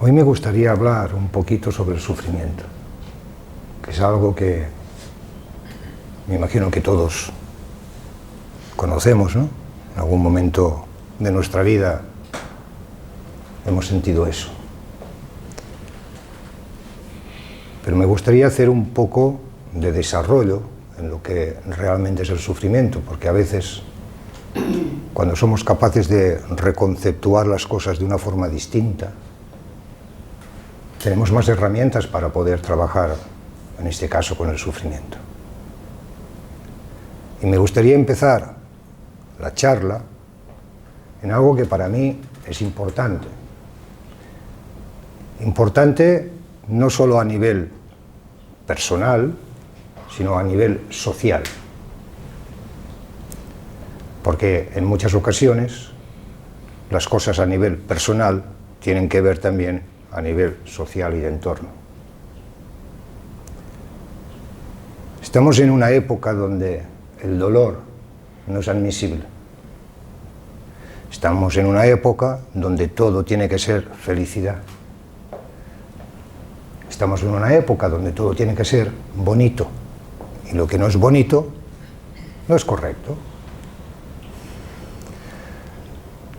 Hoy me gustaría hablar un poquito sobre el sufrimiento, que es algo que me imagino que todos conocemos, ¿no? En algún momento de nuestra vida hemos sentido eso. Pero me gustaría hacer un poco de desarrollo en lo que realmente es el sufrimiento, porque a veces, cuando somos capaces de reconceptuar las cosas de una forma distinta, tenemos más herramientas para poder trabajar, en este caso, con el sufrimiento. Y me gustaría empezar la charla en algo que para mí es importante. Importante no solo a nivel personal, sino a nivel social. Porque en muchas ocasiones las cosas a nivel personal tienen que ver también a nivel social y de entorno. Estamos en una época donde el dolor no es admisible. Estamos en una época donde todo tiene que ser felicidad. Estamos en una época donde todo tiene que ser bonito. Y lo que no es bonito no es correcto.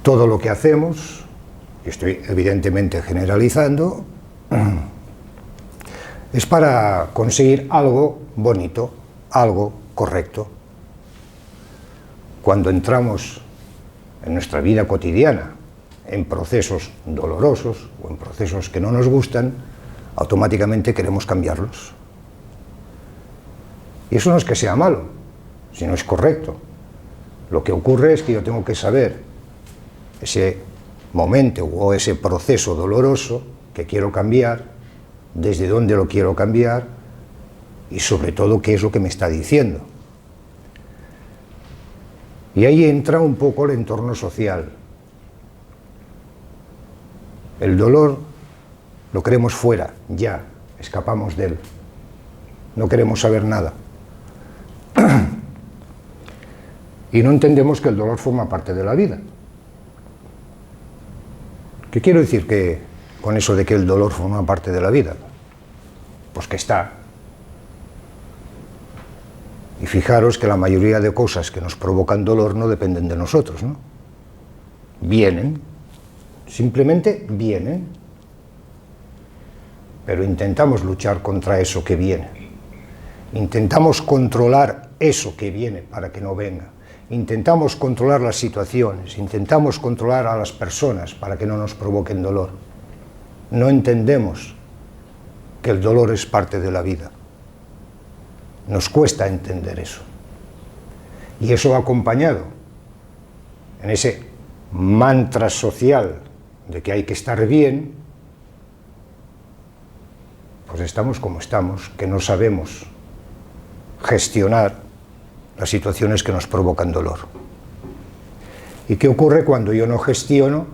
Todo lo que hacemos, y estoy evidentemente generalizando, es para conseguir algo bonito, algo correcto. Cuando entramos en nuestra vida cotidiana en procesos dolorosos o en procesos que no nos gustan, automáticamente queremos cambiarlos. Y eso no es que sea malo, sino es correcto. Lo que ocurre es que yo tengo que saber ese momento o ese proceso doloroso que quiero cambiar, desde dónde lo quiero cambiar y sobre todo qué es lo que me está diciendo. Y ahí entra un poco el entorno social. El dolor lo queremos fuera, ya, escapamos de él. No queremos saber nada. Y no entendemos que el dolor forma parte de la vida. ¿Qué quiero decir con eso de que el dolor forma parte de la vida? Pues que está. Y fijaros que la mayoría de cosas que nos provocan dolor no dependen de nosotros, ¿no? Vienen, simplemente vienen. Pero intentamos luchar contra eso que viene. Intentamos controlar eso que viene para que no venga. Intentamos controlar las situaciones, intentamos controlar a las personas para que no nos provoquen dolor. No entendemos que el dolor es parte de la vida. Nos cuesta entender eso. Y eso va acompañado en ese mantra social de que hay que estar bien, pues estamos como estamos, que no sabemos gestionar las situaciones que nos provocan dolor. ¿Y qué ocurre cuando yo no gestiono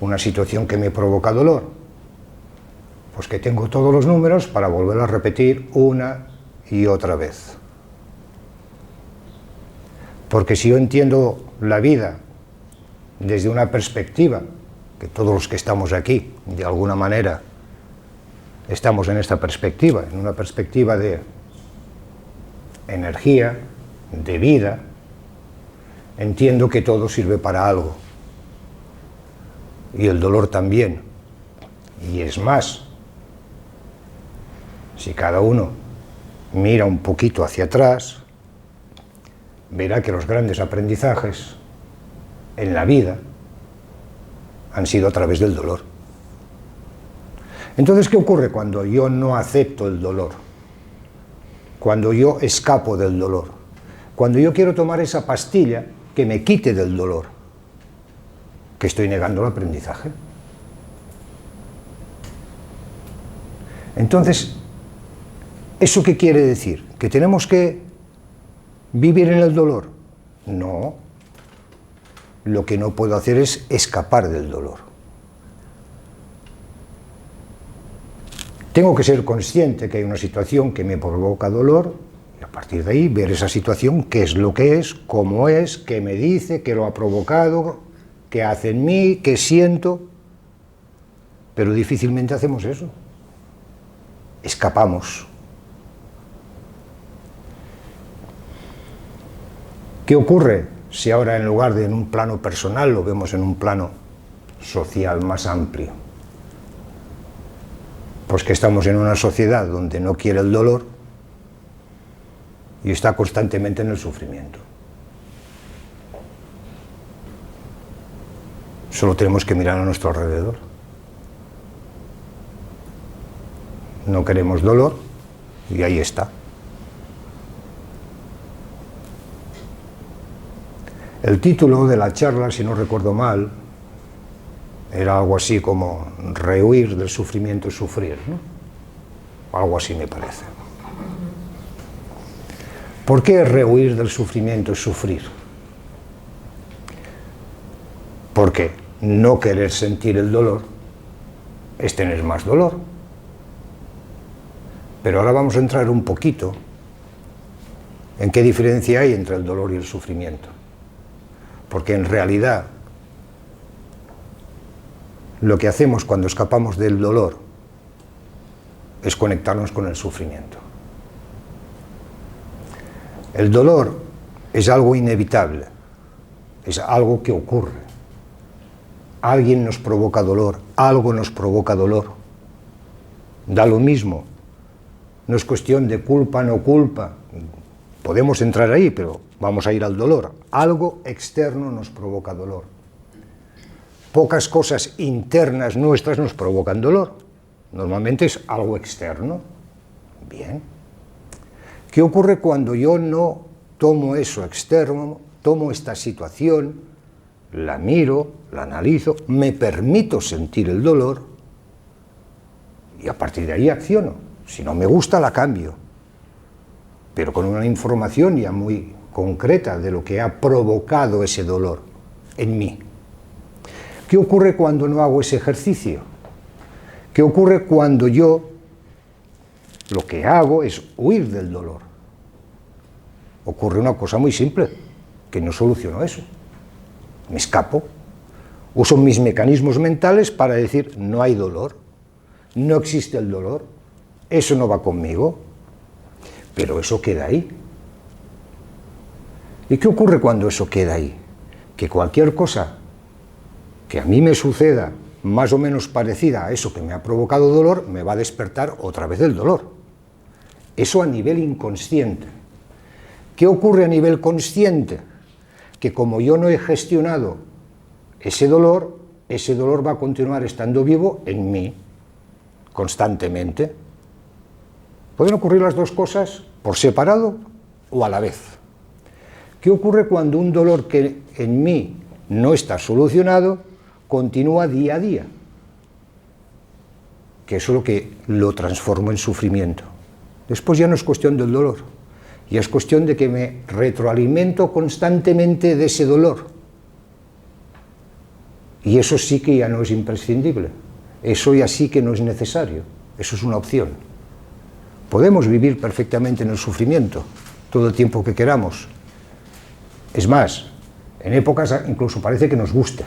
una situación que me provoca dolor? Pues que tengo todos los números para volver a repetir una y otra vez. Porque si yo entiendo la vida desde una perspectiva, que todos los que estamos aquí, de alguna manera, estamos en esta perspectiva, en una perspectiva de energía, de vida, entiendo que todo sirve para algo. Y el dolor también. Y es más, si cada uno mira un poquito hacia atrás, verá que los grandes aprendizajes en la vida han sido a través del dolor. Entonces, ¿qué ocurre cuando yo no acepto el dolor? Cuando yo escapo del dolor, cuando yo quiero tomar esa pastilla que me quite del dolor, que estoy negando el aprendizaje. Entonces, ¿eso qué quiere decir? ¿Que tenemos que vivir en el dolor? No. Lo que no puedo hacer es escapar del dolor. Tengo que ser consciente que hay una situación que me provoca dolor y a partir de ahí ver esa situación, qué es lo que es, cómo es, qué me dice, qué lo ha provocado, qué hace en mí, qué siento. pero difícilmente hacemos eso. Escapamos. ¿Qué ocurre si ahora en lugar de en un plano personal lo vemos en un plano social más amplio? Pues que estamos en una sociedad donde no quiere el dolor y está constantemente en el sufrimiento. Solo tenemos que mirar a nuestro alrededor. No queremos dolor y ahí está. El título de la charla, si no recuerdo mal, era algo así como rehuir del sufrimiento y sufrir, ¿no? Algo así me parece. ¿Por qué rehuir del sufrimiento y sufrir? Porque no querer sentir el dolor es tener más dolor. Pero ahora vamos a entrar un poquito en qué diferencia hay entre el dolor y el sufrimiento. Porque en realidad lo que hacemos cuando escapamos del dolor es conectarnos con el sufrimiento. El dolor es algo inevitable, es algo que ocurre. Alguien nos provoca dolor, algo nos provoca dolor. Da lo mismo, no es cuestión de culpa, no culpa. Podemos entrar ahí, pero vamos a ir al dolor. Algo externo nos provoca dolor. Pocas cosas internas nuestras nos provocan dolor. Normalmente es algo externo. Bien. ¿Qué ocurre cuando yo no tomo eso externo, tomo esta situación, la miro, la analizo, me permito sentir el dolor y a partir de ahí acciono? Si no me gusta, la cambio, pero con una información ya muy concreta de lo que ha provocado ese dolor en mí. ¿Qué ocurre cuando no hago ese ejercicio? ¿Qué ocurre cuando yo lo que hago es huir del dolor? Ocurre una cosa muy simple, que no soluciono eso. Me escapo. Uso mis mecanismos mentales para decir, no hay dolor, no existe el dolor, eso no va conmigo, pero eso queda ahí. ¿Y qué ocurre cuando eso queda ahí? Que cualquier cosa que a mí me suceda más o menos parecida a eso que me ha provocado dolor, me va a despertar otra vez el dolor. Eso a nivel inconsciente. ¿Qué ocurre a nivel consciente? Que como yo no he gestionado ese dolor va a continuar estando vivo en mí, constantemente. Pueden ocurrir las dos cosas por separado o a la vez. ¿Qué ocurre cuando un dolor que en mí no está solucionado continúa día a día? Que eso es lo que lo transforma en sufrimiento. Después ya no es cuestión del dolor, ya es cuestión de que me retroalimento constantemente de ese dolor. Y eso sí que ya no es imprescindible, eso ya sí que no es necesario, eso es una opción. Podemos vivir perfectamente en el sufrimiento todo el tiempo que queramos. Es más, en épocas incluso parece que nos gusta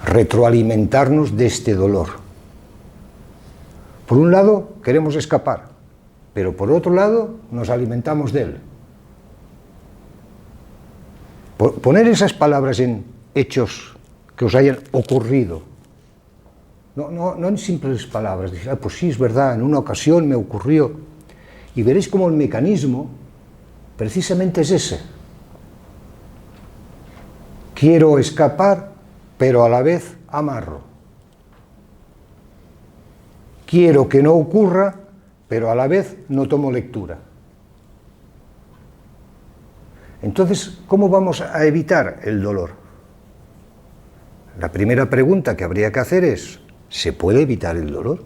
retroalimentarnos de este dolor. Por un lado, queremos escapar, pero por otro lado, nos alimentamos de él. Poner esas palabras en hechos que os hayan ocurrido, no en simples palabras, decir, pues sí, es verdad, en una ocasión me ocurrió, y veréis cómo el mecanismo precisamente es ese. Quiero escapar, pero a la vez amarro. Quiero que no ocurra, pero a la vez no tomo lectura. Entonces, ¿cómo vamos a evitar el dolor? La primera pregunta que habría que hacer es, ¿se puede evitar el dolor?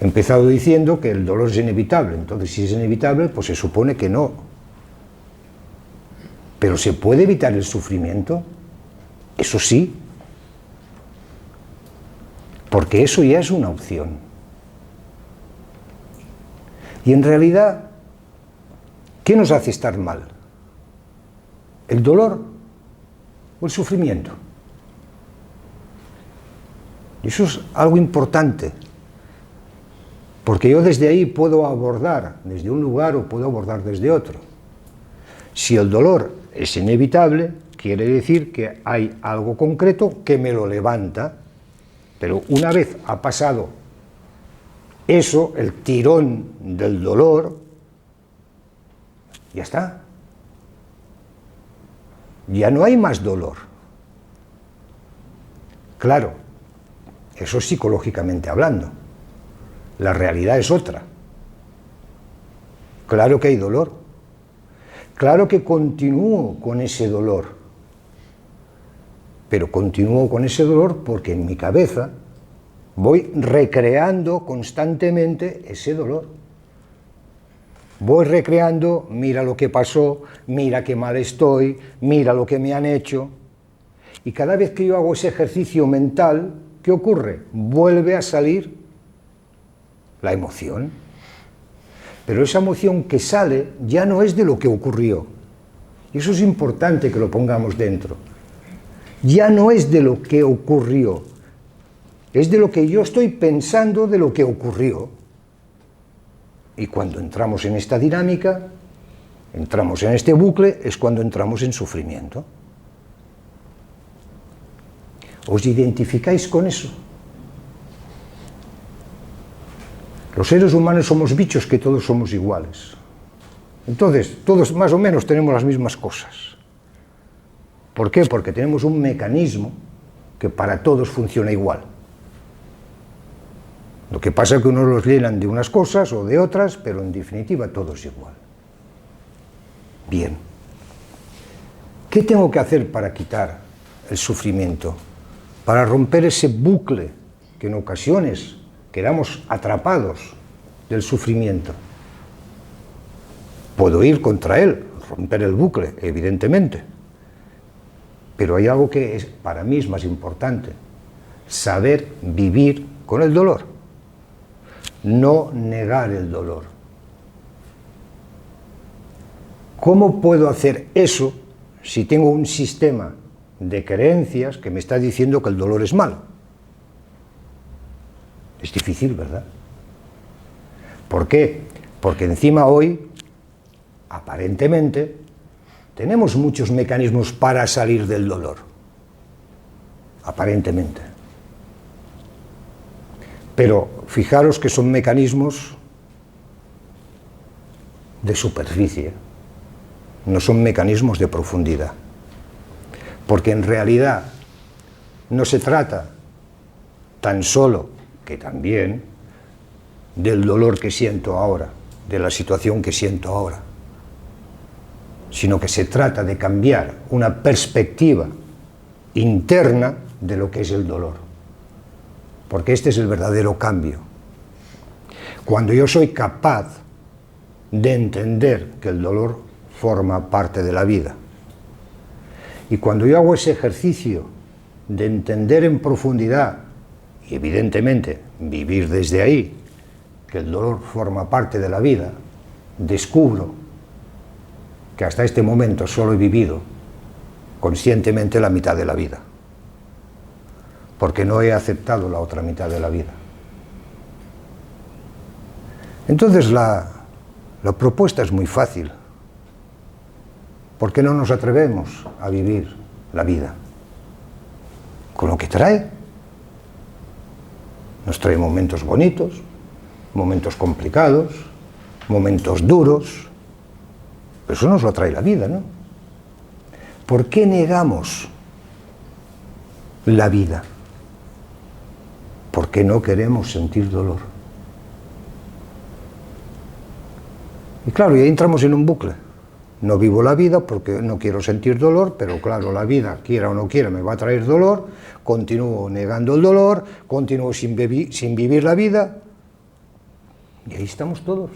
He empezado diciendo que el dolor es inevitable, entonces si es inevitable, pues se supone que no. ¿Pero se puede evitar el sufrimiento? Eso sí, porque eso ya es una opción. Y en realidad, ¿qué nos hace estar mal? ¿El dolor o el sufrimiento? Y eso es algo importante, porque yo desde ahí puedo abordar desde un lugar o puedo abordar desde otro. Si el dolor es inevitable, quiere decir que hay algo concreto que me lo levanta, pero una vez ha pasado eso, el tirón del dolor, ya está. Ya no hay más dolor. Claro, eso es psicológicamente hablando. La realidad es otra. Claro que hay dolor. Claro que continúo con ese dolor. Pero continúo con ese dolor porque en mi cabeza voy recreando constantemente ese dolor. Voy recreando, mira lo que pasó, mira qué mal estoy, mira lo que me han hecho. Y cada vez que yo hago ese ejercicio mental, ¿qué ocurre? Vuelve a salir la emoción. Pero esa emoción que sale ya no es de lo que ocurrió. Y eso es importante que lo pongamos dentro. Ya no es de lo que ocurrió. Es de lo que yo estoy pensando de lo que ocurrió. Y cuando entramos en esta dinámica, entramos en este bucle, es cuando entramos en sufrimiento. ¿Os identificáis con eso? Los seres humanos somos bichos que todos somos iguales. Entonces, todos más o menos tenemos las mismas cosas. ¿Por qué? Porque tenemos un mecanismo que para todos funciona igual. Lo que pasa es que unos los llenan de unas cosas o de otras, pero en definitiva todo es igual. Bien. ¿Qué tengo que hacer para quitar el sufrimiento? Para romper ese bucle que en ocasiones quedamos atrapados del sufrimiento. Puedo ir contra él, romper el bucle, evidentemente. Pero hay algo que para mí es más importante. Saber vivir con el dolor. No negar el dolor. ¿Cómo puedo hacer eso si tengo un sistema de creencias que me está diciendo que el dolor es malo? Es difícil, ¿verdad? ¿Por qué? Porque encima hoy, aparentemente, tenemos muchos mecanismos para salir del dolor. Aparentemente. Pero fijaros que son mecanismos de superficie, no son mecanismos de profundidad. Porque en realidad no se trata tan solo, que también, del dolor que siento ahora, de la situación que siento ahora, sino que se trata de cambiar una perspectiva interna de lo que es el dolor. Porque este es el verdadero cambio. Cuando yo soy capaz de entender que el dolor forma parte de la vida, y cuando yo hago ese ejercicio de entender en profundidad, y evidentemente vivir desde ahí, que el dolor forma parte de la vida, descubro que hasta este momento solo he vivido conscientemente la mitad de la vida, porque no he aceptado la otra mitad de la vida. Entonces la propuesta es muy fácil. ¿Por qué no nos atrevemos a vivir la vida con lo que trae? Nos trae momentos bonitos, momentos complicados, momentos duros, pero eso nos lo trae la vida, ¿no? ¿Por qué negamos la vida? ¿Por qué no queremos sentir dolor? Y claro, y ahí entramos en un bucle. No vivo la vida porque no quiero sentir dolor, pero claro, la vida, quiera o no quiera, me va a traer dolor, continúo negando el dolor, continúo sin vivir la vida, y ahí estamos todos.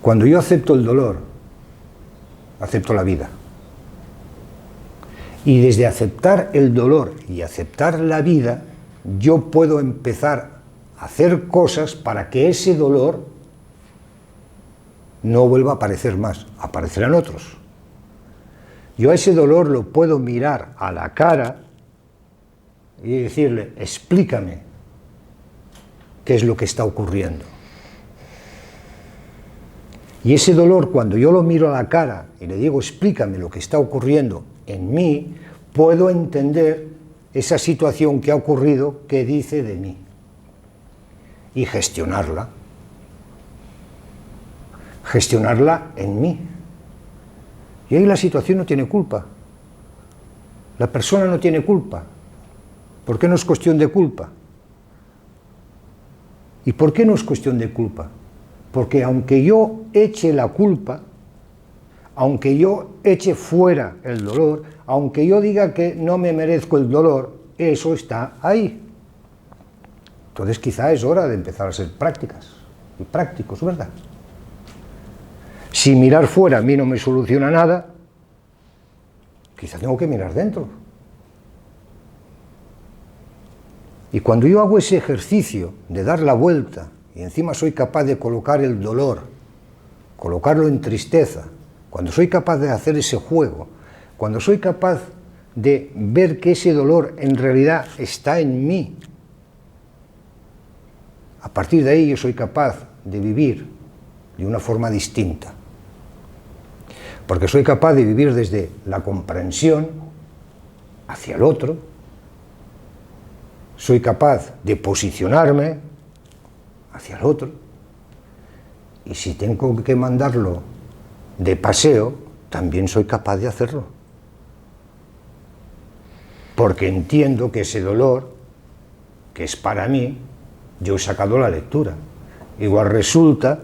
Cuando yo acepto el dolor, acepto la vida. Y desde aceptar el dolor y aceptar la vida, yo puedo empezar a hacer cosas para que ese dolor no vuelva a aparecer más, aparecerán otros. Yo a ese dolor lo puedo mirar a la cara y decirle, explícame qué es lo que está ocurriendo. Y ese dolor, cuando yo lo miro a la cara y le digo, explícame lo que está ocurriendo en mí, puedo entender esa situación que ha ocurrido, que dice de mí, y gestionarla en mí. Y ahí la situación no tiene culpa, la persona no tiene culpa. ¿Por qué no es cuestión de culpa? ¿Y por qué no es cuestión de culpa? Porque aunque yo eche la culpa, aunque yo eche fuera el dolor, aunque yo diga que no me merezco el dolor, eso está ahí. Entonces quizá es hora de empezar a ser prácticas y prácticos, ¿verdad? Si mirar fuera a mí no me soluciona nada, quizá tengo que mirar dentro. Y cuando yo hago ese ejercicio de dar la vuelta y encima soy capaz de colocar el dolor, colocarlo en tristeza, cuando soy capaz de hacer ese juego, cuando soy capaz de ver que ese dolor en realidad está en mí, a partir de ahí yo soy capaz de vivir de una forma distinta. Porque soy capaz de vivir desde la comprensión hacia el otro, soy capaz de posicionarme hacia el otro, y si tengo que mandarlo de paseo, también soy capaz de hacerlo. Porque entiendo que ese dolor, que es para mí, yo he sacado la lectura. Igual resulta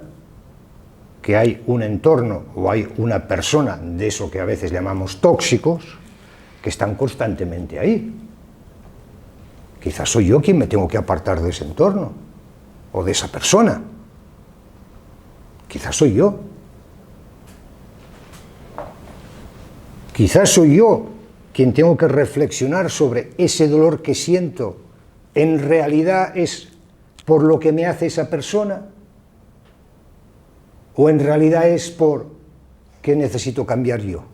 que hay un entorno o hay una persona de eso que a veces llamamos tóxicos, que están constantemente ahí. Quizás soy yo quien me tengo que apartar de ese entorno o de esa persona. Quizás soy yo. Quizás soy yo quien tengo que reflexionar sobre ese dolor que siento. ¿En realidad es por lo que me hace esa persona? ¿O en realidad es por qué necesito cambiar yo?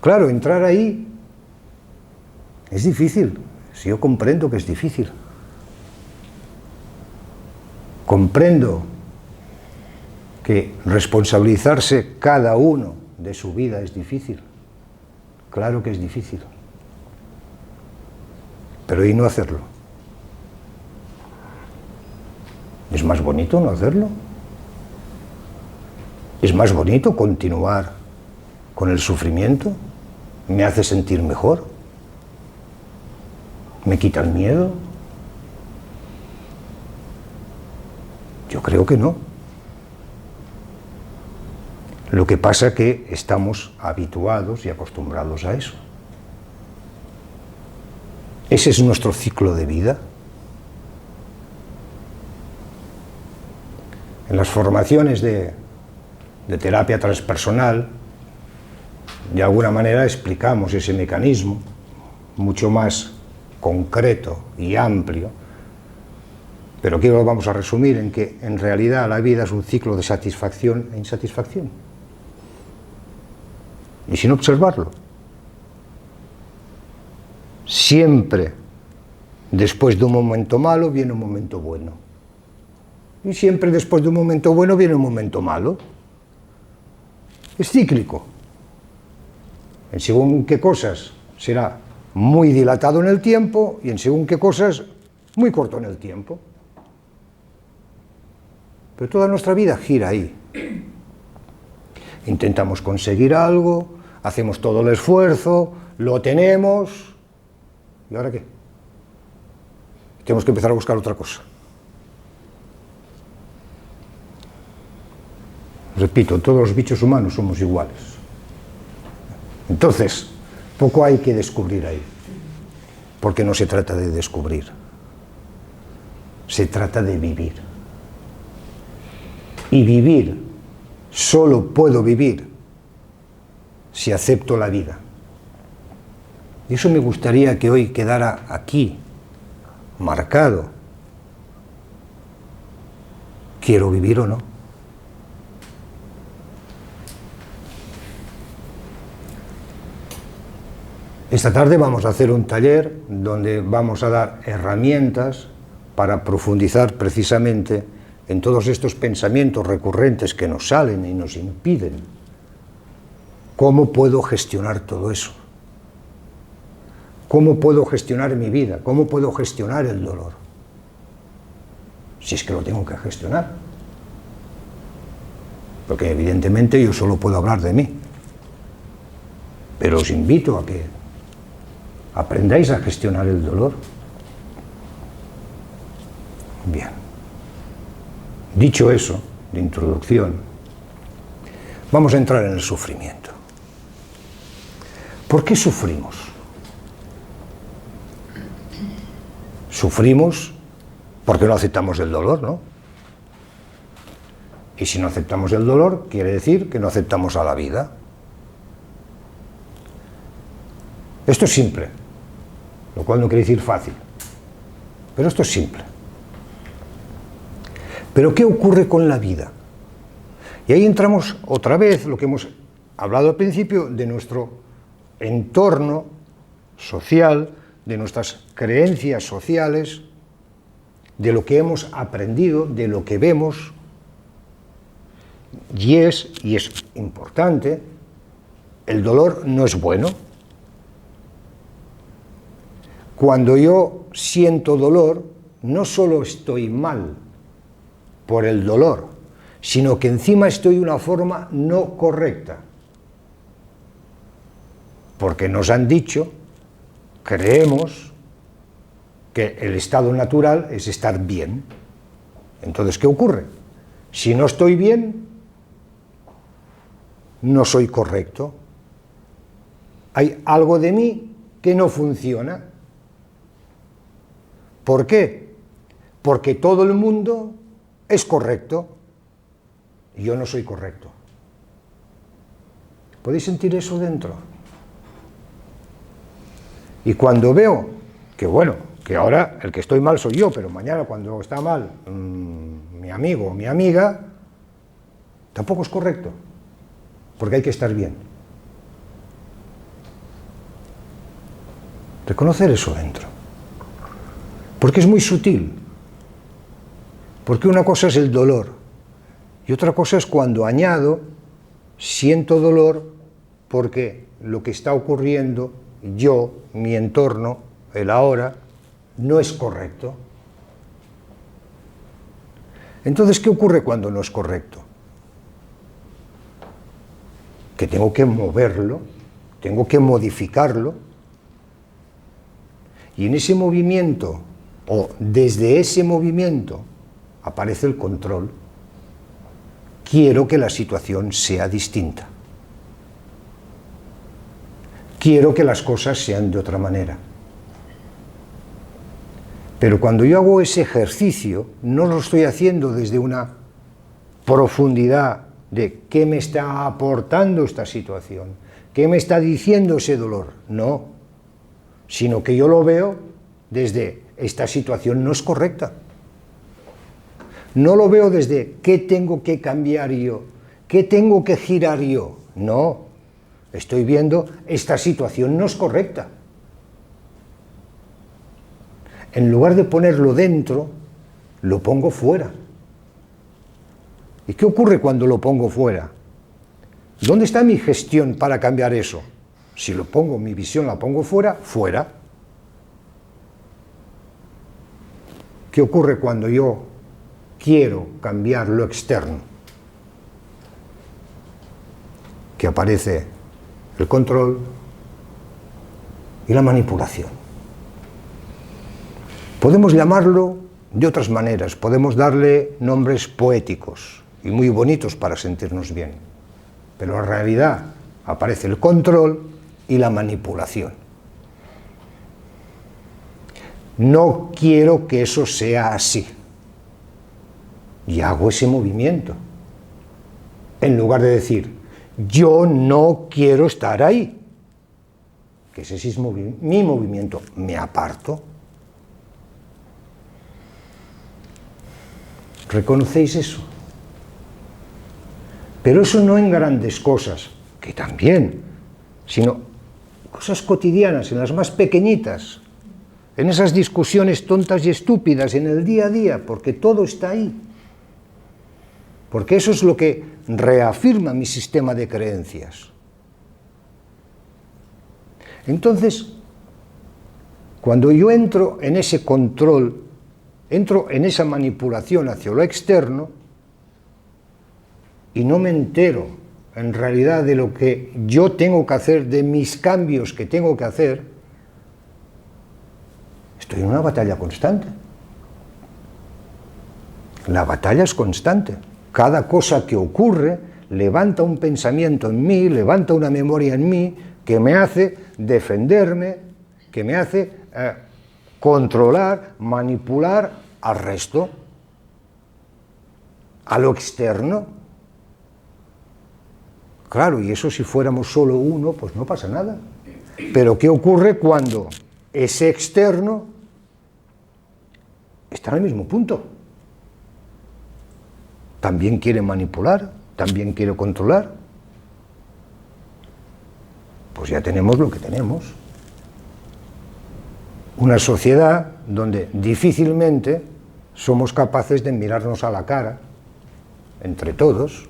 Claro, entrar ahí es difícil. Si yo comprendo que es difícil. Comprendo que responsabilizarse cada uno de su vida es difícil. Claro que es difícil. Pero ¿y no hacerlo? ¿Es más bonito no hacerlo? ¿Es más bonito continuar con el sufrimiento? ¿Me hace sentir mejor? ¿Me quita el miedo? Yo creo que no. Lo que pasa es que estamos habituados y acostumbrados a eso. Ese es nuestro ciclo de vida. En las formaciones de terapia transpersonal, de alguna manera explicamos ese mecanismo mucho más concreto y amplio, pero aquí lo vamos a resumir en que en realidad la vida es un ciclo de satisfacción e insatisfacción. Y sin observarlo. Siempre después de un momento malo viene un momento bueno. Y siempre después de un momento bueno viene un momento malo. Es cíclico. En según qué cosas será muy dilatado en el tiempo y en según qué cosas muy corto en el tiempo. Pero toda nuestra vida gira ahí. Intentamos conseguir algo, hacemos todo el esfuerzo, lo tenemos. ¿Y ahora qué? Tenemos que empezar a buscar otra cosa. Repito, todos los bichos humanos somos iguales. Entonces, poco hay que descubrir ahí. Porque no se trata de descubrir. Se trata de vivir. Y vivir, solo puedo vivir si acepto la vida. Y eso me gustaría que hoy quedara aquí, marcado. ¿Quiero vivir o no? Esta tarde vamos a hacer un taller donde vamos a dar herramientas para profundizar precisamente en todos estos pensamientos recurrentes que nos salen y nos impiden. ¿Cómo puedo gestionar todo eso? ¿Cómo puedo gestionar mi vida? ¿Cómo puedo gestionar el dolor? Si es que lo tengo que gestionar. Porque evidentemente yo solo puedo hablar de mí. Pero os invito a que aprendáis a gestionar el dolor. Bien. Dicho eso, de introducción, vamos a entrar en el sufrimiento. ¿Por qué sufrimos? Sufrimos porque no aceptamos el dolor, ¿no? Y si no aceptamos el dolor, quiere decir que no aceptamos a la vida. Esto es simple, lo cual no quiere decir fácil, pero esto es simple. Pero ¿qué ocurre con la vida? Y ahí entramos otra vez, lo que hemos hablado al principio, de nuestro entorno social, de nuestras creencias sociales, de lo que hemos aprendido, de lo que vemos, y es importante, el dolor no es bueno. Cuando yo siento dolor, no solo estoy mal por el dolor, sino que encima estoy de una forma no correcta. Porque nos han dicho, creemos, que el estado natural es estar bien. Entonces, ¿qué ocurre? Si no estoy bien, no soy correcto. Hay algo de mí que no funciona. ¿Por qué? Porque todo el mundo es correcto y yo no soy correcto. ¿Podéis sentir eso dentro? Y cuando veo que, bueno, que ahora el que estoy mal soy yo, pero mañana cuando está mal mi amigo o mi amiga, tampoco es correcto, porque hay que estar bien. Reconocer eso dentro. Porque es muy sutil. Porque una cosa es el dolor y otra cosa es cuando añado, siento dolor porque lo que está ocurriendo, yo, mi entorno, el ahora, no es correcto. Entonces, ¿qué ocurre cuando no es correcto? Que tengo que moverlo, tengo que modificarlo, y en ese movimiento, o desde ese movimiento, aparece el control. Quiero que la situación sea distinta. Quiero que las cosas sean de otra manera. Pero cuando yo hago ese ejercicio, no lo estoy haciendo desde una profundidad de qué me está aportando esta situación, qué me está diciendo ese dolor. No, sino que yo lo veo desde esta situación no es correcta. No lo veo desde qué tengo que cambiar yo, qué tengo que girar yo. No, estoy viendo esta situación no es correcta. En lugar de ponerlo dentro, lo pongo fuera. ¿Y qué ocurre cuando lo pongo fuera? ¿Dónde está mi gestión para cambiar eso? Si lo pongo, mi visión la pongo fuera, fuera. ¿Qué ocurre cuando yo quiero cambiar lo externo? Que aparece el control y la manipulación. Podemos llamarlo de otras maneras, podemos darle nombres poéticos y muy bonitos para sentirnos bien, pero en realidad aparece el control y la manipulación. No quiero que eso sea así. Y hago ese movimiento. En lugar de decir, yo no quiero estar ahí. Que ese sí es mi movimiento. Me aparto. ¿Reconocéis eso? Pero eso no en grandes cosas, que también, sino cosas cotidianas, en las más pequeñitas, en esas discusiones tontas y estúpidas, en el día a día, porque todo está ahí. Porque eso es lo que reafirma mi sistema de creencias. Entonces, cuando yo entro en ese control, entro en esa manipulación hacia lo externo y no me entero en realidad de lo que yo tengo que hacer, de mis cambios que tengo que hacer, estoy en una batalla constante. La batalla es constante. Cada cosa que ocurre levanta un pensamiento en mí, levanta una memoria en mí que me hace defenderme, que me hace controlar, manipular al resto, a lo externo. Claro, y eso si fuéramos solo uno, pues no pasa nada. Pero ¿qué ocurre cuando ese externo está en el mismo punto? También quiere manipular, también quiere controlar. Pues ya tenemos lo que tenemos. Una sociedad donde difícilmente somos capaces de mirarnos a la cara, entre todos,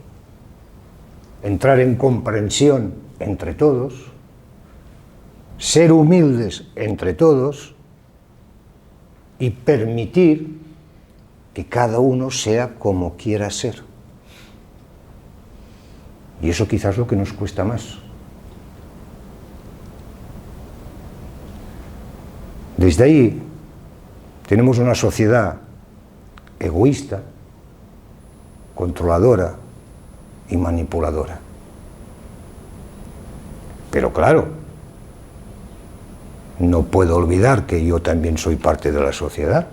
entrar en comprensión entre todos, ser humildes entre todos y permitir que cada uno sea como quiera ser. Y eso quizás es lo que nos cuesta más. Desde ahí tenemos una sociedad egoísta, controladora y manipuladora. Pero claro, no puedo olvidar que yo también soy parte de la sociedad.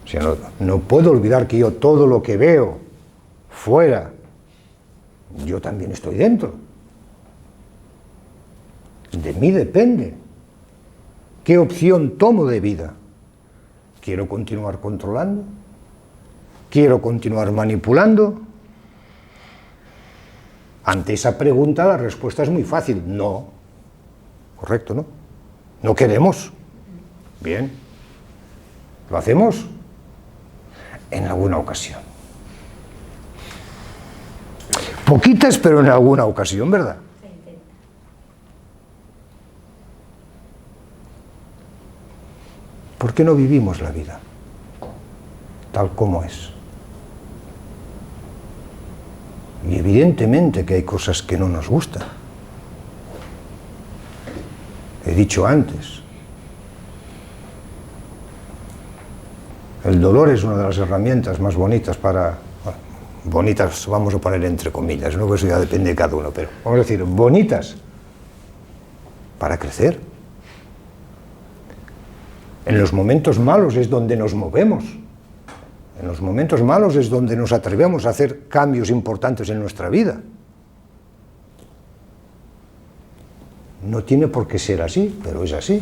O sea, no puedo olvidar que yo todo lo que veo fuera, yo también estoy dentro. De mí depende. ¿Qué opción tomo de vida? ¿Quiero continuar controlando? ¿Quiero continuar manipulando? Ante esa pregunta la respuesta es muy fácil. No. Correcto, ¿no? No queremos. Bien. ¿Lo hacemos? En alguna ocasión. Poquitas, pero en alguna ocasión, ¿verdad? ¿Por qué no vivimos la vida tal como es? Y evidentemente que hay cosas que no nos gustan. He dicho antes, el dolor es una de las herramientas más bonitas para... Bueno, bonitas vamos a poner entre comillas, ¿no? Que eso ya depende de cada uno, pero vamos a decir, bonitas para crecer. En los momentos malos es donde nos movemos. En los momentos malos es donde nos atrevemos a hacer cambios importantes en nuestra vida. No tiene por qué ser así, pero es así.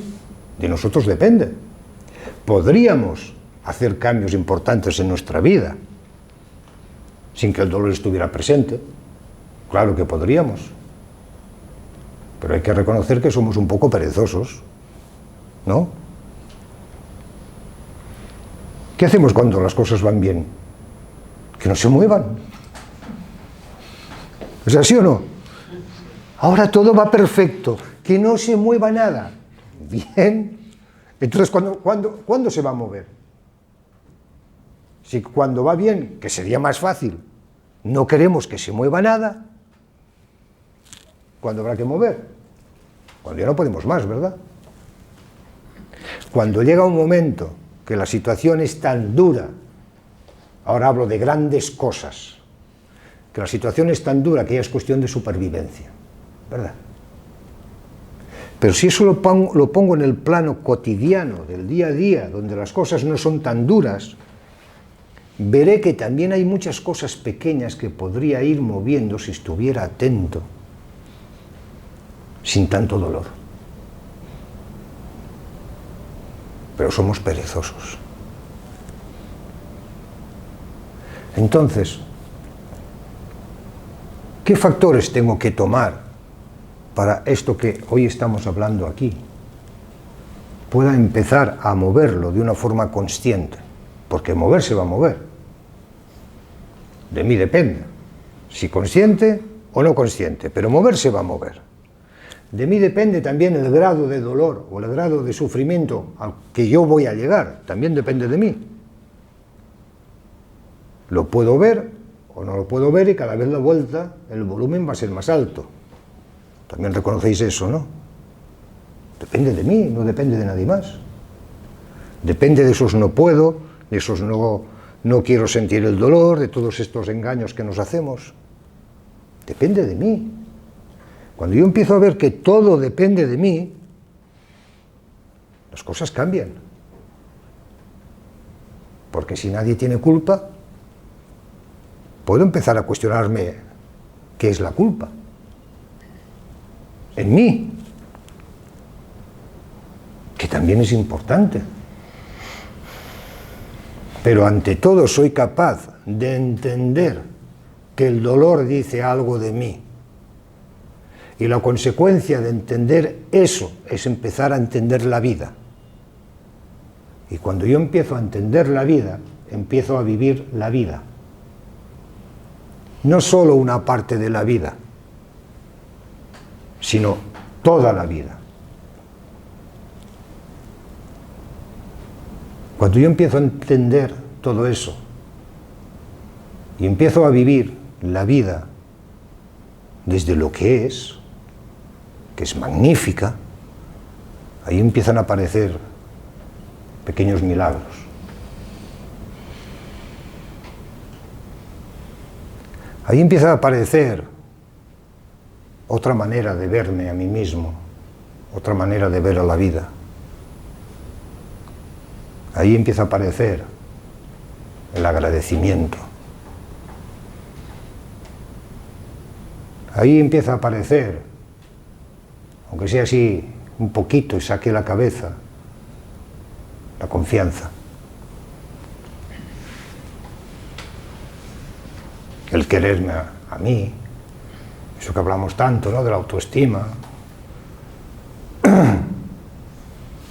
De nosotros depende. Podríamos hacer cambios importantes en nuestra vida sin que el dolor estuviera presente. Claro que podríamos. Pero hay que reconocer que somos un poco perezosos, ¿no? ¿Qué hacemos cuando las cosas van bien? Que no se muevan. ¿Es así o no? Ahora todo va perfecto, que no se mueva nada. Bien. Entonces, ¿cuándo se va a mover? Si cuando va bien, que sería más fácil, no queremos que se mueva nada, ¿cuándo habrá que mover? Cuando ya no podemos más, ¿verdad? Cuando llega un momento que la situación es tan dura, ahora hablo de grandes cosas, que la situación es tan dura que ya es cuestión de supervivencia, ¿verdad? Pero si eso lo pongo en el plano cotidiano, del día a día, donde las cosas no son tan duras, veré que también hay muchas cosas pequeñas que podría ir moviendo si estuviera atento, sin tanto dolor. Pero somos perezosos. Entonces, ¿qué factores tengo que tomar para esto que hoy estamos hablando aquí pueda empezar a moverlo de una forma consciente? Porque mover se va a mover. De mí depende, si consciente o no consciente, pero mover se va a mover. De mí depende también el grado de dolor o el grado de sufrimiento al que yo voy a llegar, también depende de mí. Lo puedo ver o no lo puedo ver y cada vez la vuelta, el volumen va a ser más alto. También reconocéis eso, ¿no? Depende de mí, no depende de nadie más. Depende de esos no puedo, de esos no quiero sentir el dolor, de todos estos engaños que nos hacemos. Depende de mí. Cuando yo empiezo a ver que todo depende de mí, las cosas cambian. Porque si nadie tiene culpa, puedo empezar a cuestionarme qué es la culpa. En mí, que también es importante. Pero ante todo soy capaz de entender que el dolor dice algo de mí. Y la consecuencia de entender eso es empezar a entender la vida. Y cuando yo empiezo a entender la vida, empiezo a vivir la vida. No solo una parte de la vida, sino toda la vida. Cuando yo empiezo a entender todo eso y empiezo a vivir la vida desde lo que es magnífica, ahí empiezan a aparecer pequeños milagros. Ahí empieza a aparecer otra manera de verme a mí mismo, otra manera de ver a la vida. Ahí empieza a aparecer el agradecimiento. Ahí empieza a aparecer, aunque sea así un poquito y saque la cabeza, la confianza. El quererme a mí, eso que hablamos tanto, ¿no?, de la autoestima.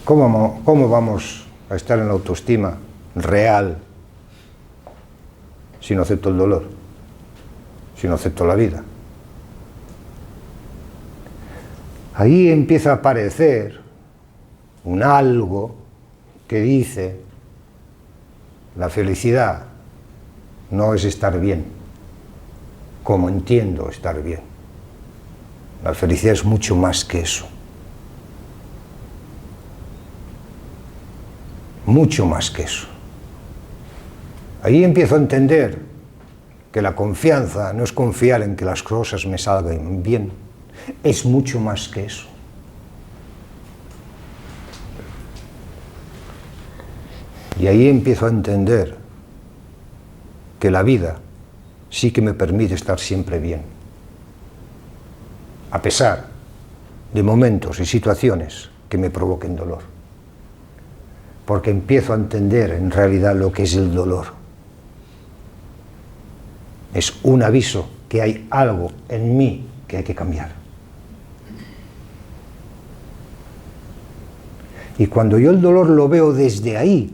¿Cómo vamos a estar en la autoestima real si no acepto el dolor, si no acepto la vida? Ahí empieza a aparecer un algo que dice: la felicidad no es estar bien, como entiendo estar bien. La felicidad es mucho más que eso. Mucho más que eso. Ahí empiezo a entender que la confianza no es confiar en que las cosas me salgan bien, es mucho más que eso. Y ahí empiezo a entender que la vida sí que me permite estar siempre bien, a pesar de momentos y situaciones que me provoquen dolor. Porque empiezo a entender en realidad lo que es el dolor. Es un aviso que hay algo en mí que hay que cambiar. Y cuando yo el dolor lo veo desde ahí,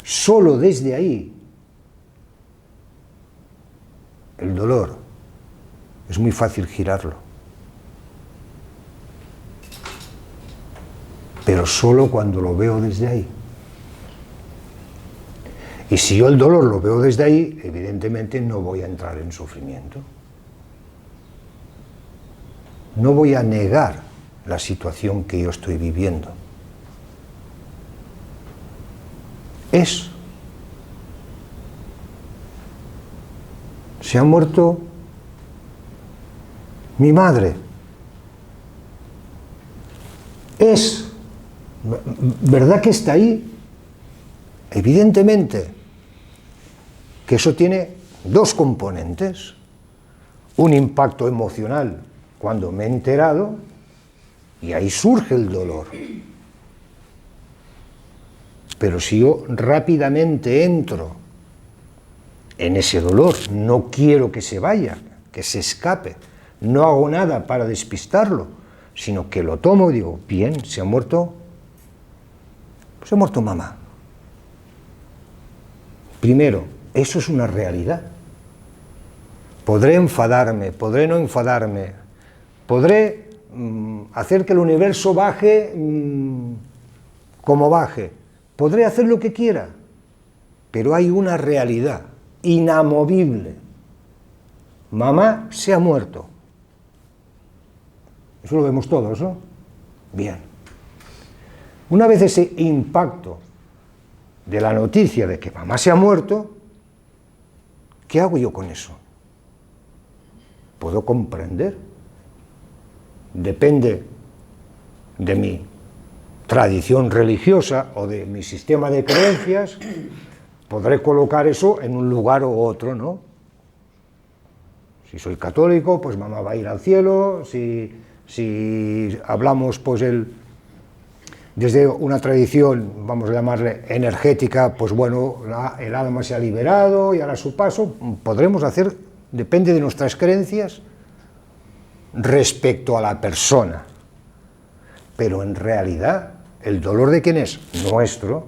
solo desde ahí, el dolor es muy fácil girarlo. Pero solo cuando lo veo desde ahí. Y si yo el dolor lo veo desde ahí, evidentemente no voy a entrar en sufrimiento. No voy a negar la situación que yo estoy viviendo. Se ha muerto mi madre. ¿Verdad que está ahí? Evidentemente que eso tiene dos componentes. Un impacto emocional cuando me he enterado, y ahí surge el dolor. Pero si yo rápidamente entro en ese dolor, no quiero que se vaya, que se escape, no hago nada para despistarlo, sino que lo tomo y digo, bien, se ha muerto mamá. Primero, eso es una realidad. Podré enfadarme, podré no enfadarme, podré hacer que el universo baje como baje, podré hacer lo que quiera, pero hay una realidad inamovible. Mamá se ha muerto. Eso lo vemos todos, ¿no? Bien. Una vez ese impacto de la noticia de que mamá se ha muerto, ¿qué hago yo con eso? ¿Puedo comprender? Depende de mi tradición religiosa o de mi sistema de creencias, podré colocar eso en un lugar u otro, ¿no? Si soy católico, pues mamá va a ir al cielo, si hablamos pues desde una tradición, vamos a llamarle energética, pues bueno, el alma se ha liberado y ahora a su paso podremos hacer, depende de nuestras creencias, respecto a la persona. Pero en realidad, el dolor de quién es nuestro.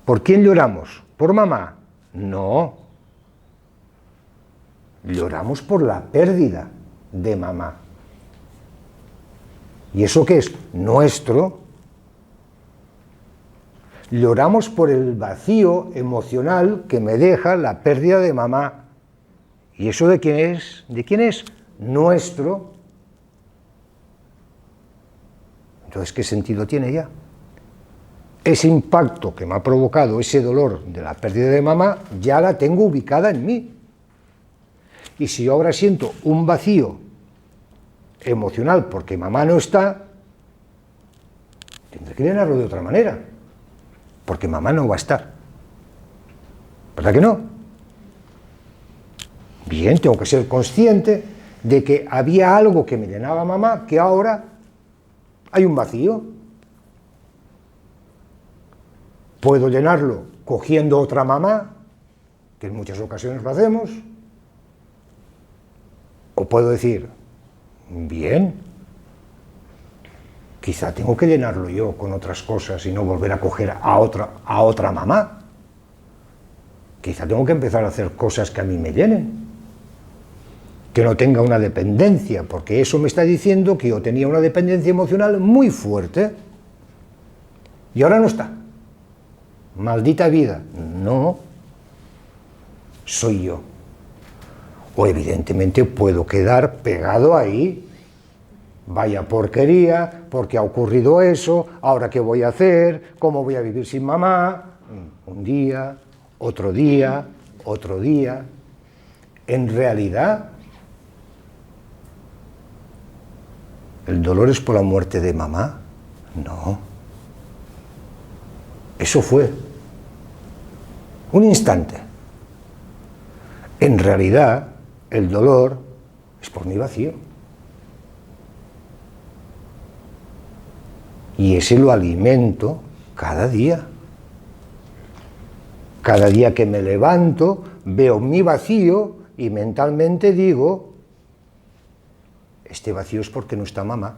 ¿Por quién lloramos? ¿Por mamá? No. Lloramos por la pérdida de mamá. ¿Y eso qué es? Nuestro. Lloramos por el vacío emocional que me deja la pérdida de mamá. ¿Y eso de quién es? ¿De quién es? Nuestro. Entonces, ¿qué sentido tiene ya? Ese impacto que me ha provocado ese dolor de la pérdida de mamá, ya la tengo ubicada en mí. Y si yo ahora siento un vacío emocional porque mamá no está, tendré que llenarlo de otra manera, porque mamá no va a estar. ¿Verdad que no? Bien, tengo que ser consciente de que había algo que me llenaba mamá, que ahora hay un vacío. Puedo llenarlo cogiendo otra mamá, que en muchas ocasiones lo hacemos, o puedo decir, bien, quizá tengo que llenarlo yo con otras cosas y no volver a coger a otra mamá. Quizá tengo que empezar a hacer cosas que a mí me llenen, que no tenga una dependencia, porque eso me está diciendo que yo tenía una dependencia emocional muy fuerte y ahora no está. Maldita vida. No, soy yo. O evidentemente puedo quedar pegado ahí. Vaya porquería, porque ha ocurrido eso, ahora qué voy a hacer, cómo voy a vivir sin mamá. Un día, otro día, otro día. En realidad, ¿el dolor es por la muerte de mamá? No. Eso fue un instante. En realidad, el dolor es por mi vacío. Y ese lo alimento cada día. Cada día que me levanto, veo mi vacío y mentalmente digo, este vacío es porque no está mamá.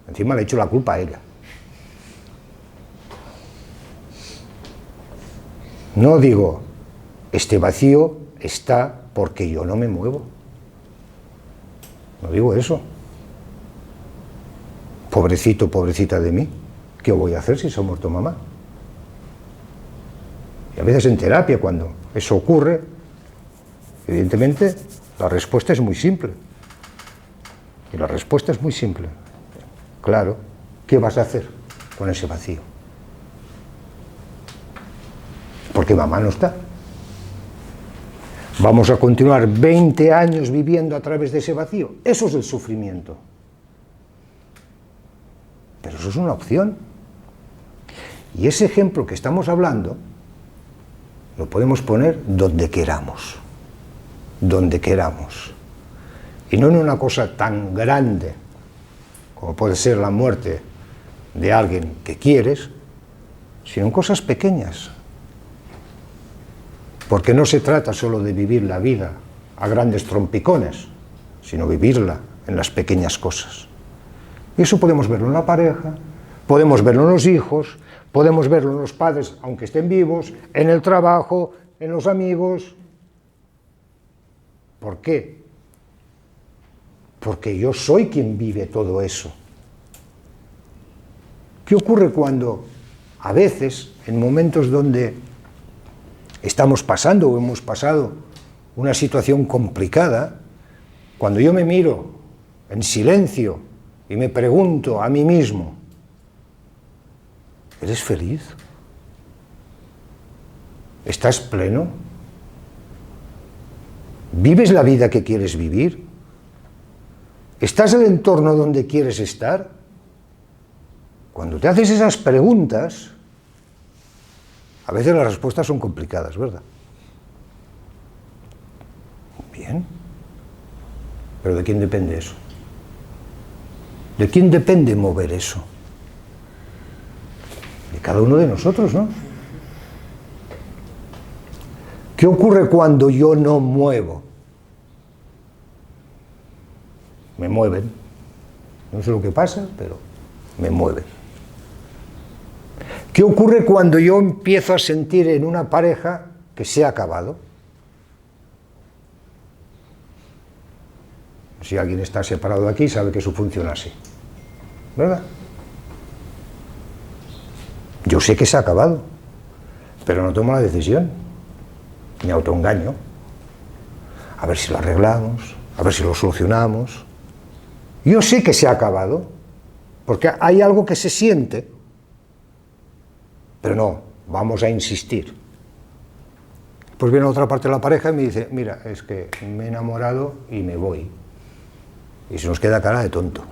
Encima le echo la culpa a ella. No digo, este vacío está porque yo no me muevo. No digo eso. Pobrecito, pobrecita de mí, ¿qué voy a hacer si se ha muerto mamá? Y a veces en terapia, cuando eso ocurre, evidentemente la respuesta es muy simple. Y la respuesta es muy simple. Claro, ¿qué vas a hacer con ese vacío? Porque mamá no está. Vamos a continuar 20 años viviendo a través de ese vacío. Eso es el sufrimiento. Pero eso es una opción. Y ese ejemplo que estamos hablando lo podemos poner donde queramos. Donde queramos. Y no en una cosa tan grande como puede ser la muerte de alguien que quieres, sino en cosas pequeñas. Porque no se trata solo de vivir la vida a grandes trompicones, sino vivirla en las pequeñas cosas. Y eso podemos verlo en la pareja, podemos verlo en los hijos, podemos verlo en los padres, aunque estén vivos, en el trabajo, en los amigos. ¿Por qué? Porque yo soy quien vive todo eso. ¿Qué ocurre cuando, a veces, en momentos donde estamos pasando o hemos pasado una situación complicada, cuando yo me miro en silencio y me pregunto a mí mismo, ¿eres feliz? ¿Estás pleno? ¿Vives la vida que quieres vivir? ¿Estás en el entorno donde quieres estar? Cuando te haces esas preguntas, a veces las respuestas son complicadas, ¿verdad? Bien. ¿Pero de quién depende eso? ¿De quién depende mover eso? De cada uno de nosotros, ¿no? ¿Qué ocurre cuando yo no muevo? Me mueven. No sé lo que pasa, pero me mueven. ¿Qué ocurre cuando yo empiezo a sentir en una pareja que se ha acabado? Si alguien está separado de aquí, sabe que eso funciona así, ¿verdad? Yo sé que se ha acabado, pero no tomo la decisión. Me autoengaño. A ver si lo arreglamos, a ver si lo solucionamos. Yo sé que se ha acabado, porque hay algo que se siente, pero no, vamos a insistir. Pues viene otra parte de la pareja y me dice, mira, es que me he enamorado y me voy. Y se nos queda cara de tonto.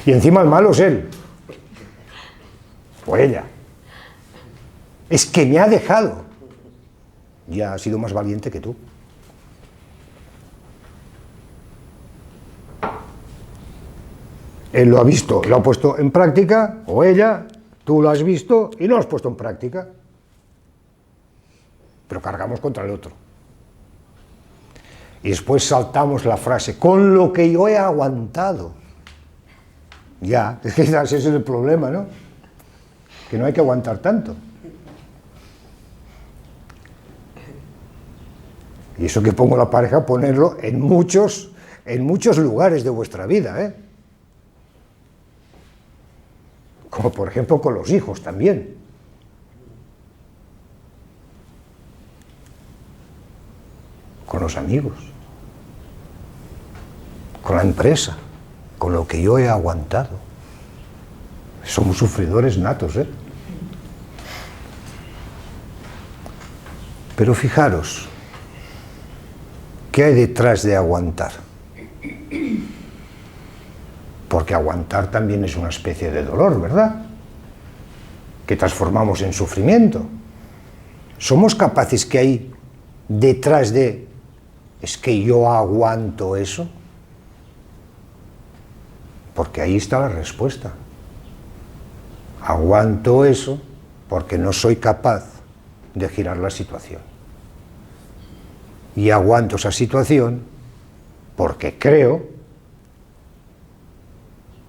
Y encima el malo es él. O ella. Es que me ha dejado. Ya ha sido más valiente que tú. Él lo ha visto, lo ha puesto en práctica, o ella, tú lo has visto y no lo has puesto en práctica. Pero cargamos contra el otro. Y después saltamos la frase, con lo que yo he aguantado. Ya, es que ese es el problema, ¿no? Que no hay que aguantar tanto. Y eso que pongo la pareja, ponerlo en muchos lugares de vuestra vida, ¿eh? Como por ejemplo con los hijos también. Con los amigos. Con la empresa. Con lo que yo he aguantado. Somos sufridores natos, ¿eh? Pero fijaros, ¿qué hay detrás de aguantar? Porque aguantar también es una especie de dolor, ¿verdad? Que transformamos en sufrimiento. ¿Somos capaces que hay detrás de, es que yo aguanto eso? Porque ahí está la respuesta. Aguanto eso porque no soy capaz de girar la situación. Y aguanto esa situación porque creo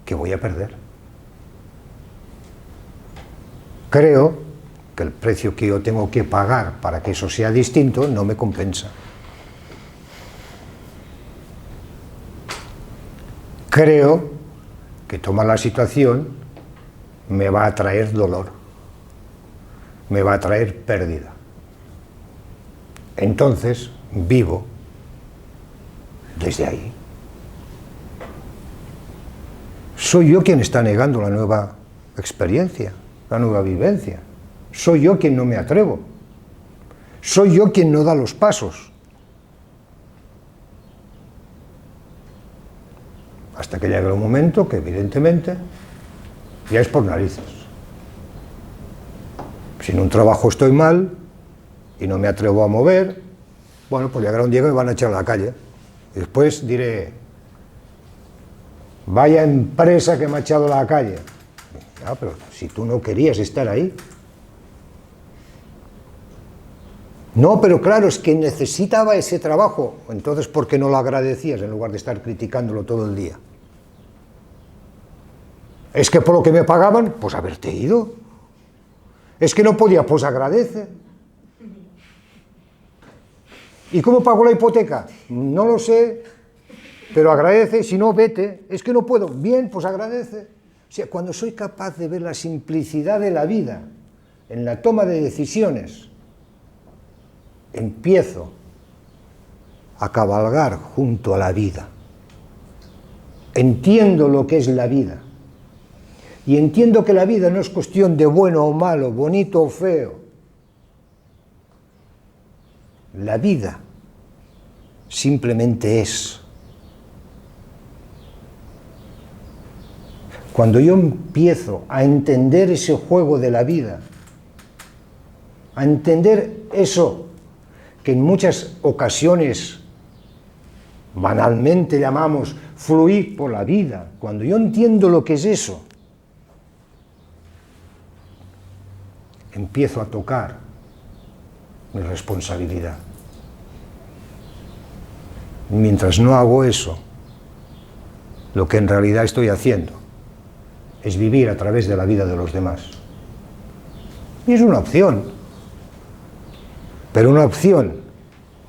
que voy a perder. Creo que el precio que yo tengo que pagar para que eso sea distinto no me compensa. Creo que tomar la situación me va a traer dolor, me va a traer pérdida. Entonces vivo desde ahí. Soy yo quien está negando la nueva experiencia, la nueva vivencia. Soy yo quien no me atrevo. Soy yo quien no da los pasos. Hasta que llega un momento que evidentemente ya es por narices. Si en un trabajo estoy mal y no me atrevo a mover, bueno, pues llegará un día que me van a echar a la calle. Y después diré, vaya empresa que me ha echado a la calle. Ah, pero si tú no querías estar ahí. No, pero claro, es que necesitaba ese trabajo. Entonces, ¿por qué no lo agradecías en lugar de estar criticándolo todo el día? Es que por lo que me pagaban, pues haberte ido. Es que no podía, pues agradece. ¿Y cómo pago la hipoteca? No lo sé, pero agradece. Si no, vete. Es que no puedo. Bien, pues agradece. O sea, cuando soy capaz de ver la simplicidad de la vida en la toma de decisiones, empiezo a cabalgar junto a la vida. Entiendo lo que es la vida. Y entiendo que la vida no es cuestión de bueno o malo, bonito o feo. La vida simplemente es. Cuando yo empiezo a entender ese juego de la vida, a entender eso que en muchas ocasiones banalmente llamamos fluir por la vida, cuando yo entiendo lo que es eso, empiezo a tocar mi responsabilidad. Mientras no hago eso, lo que en realidad estoy haciendo es vivir a través de la vida de los demás. Y es una opción, pero una opción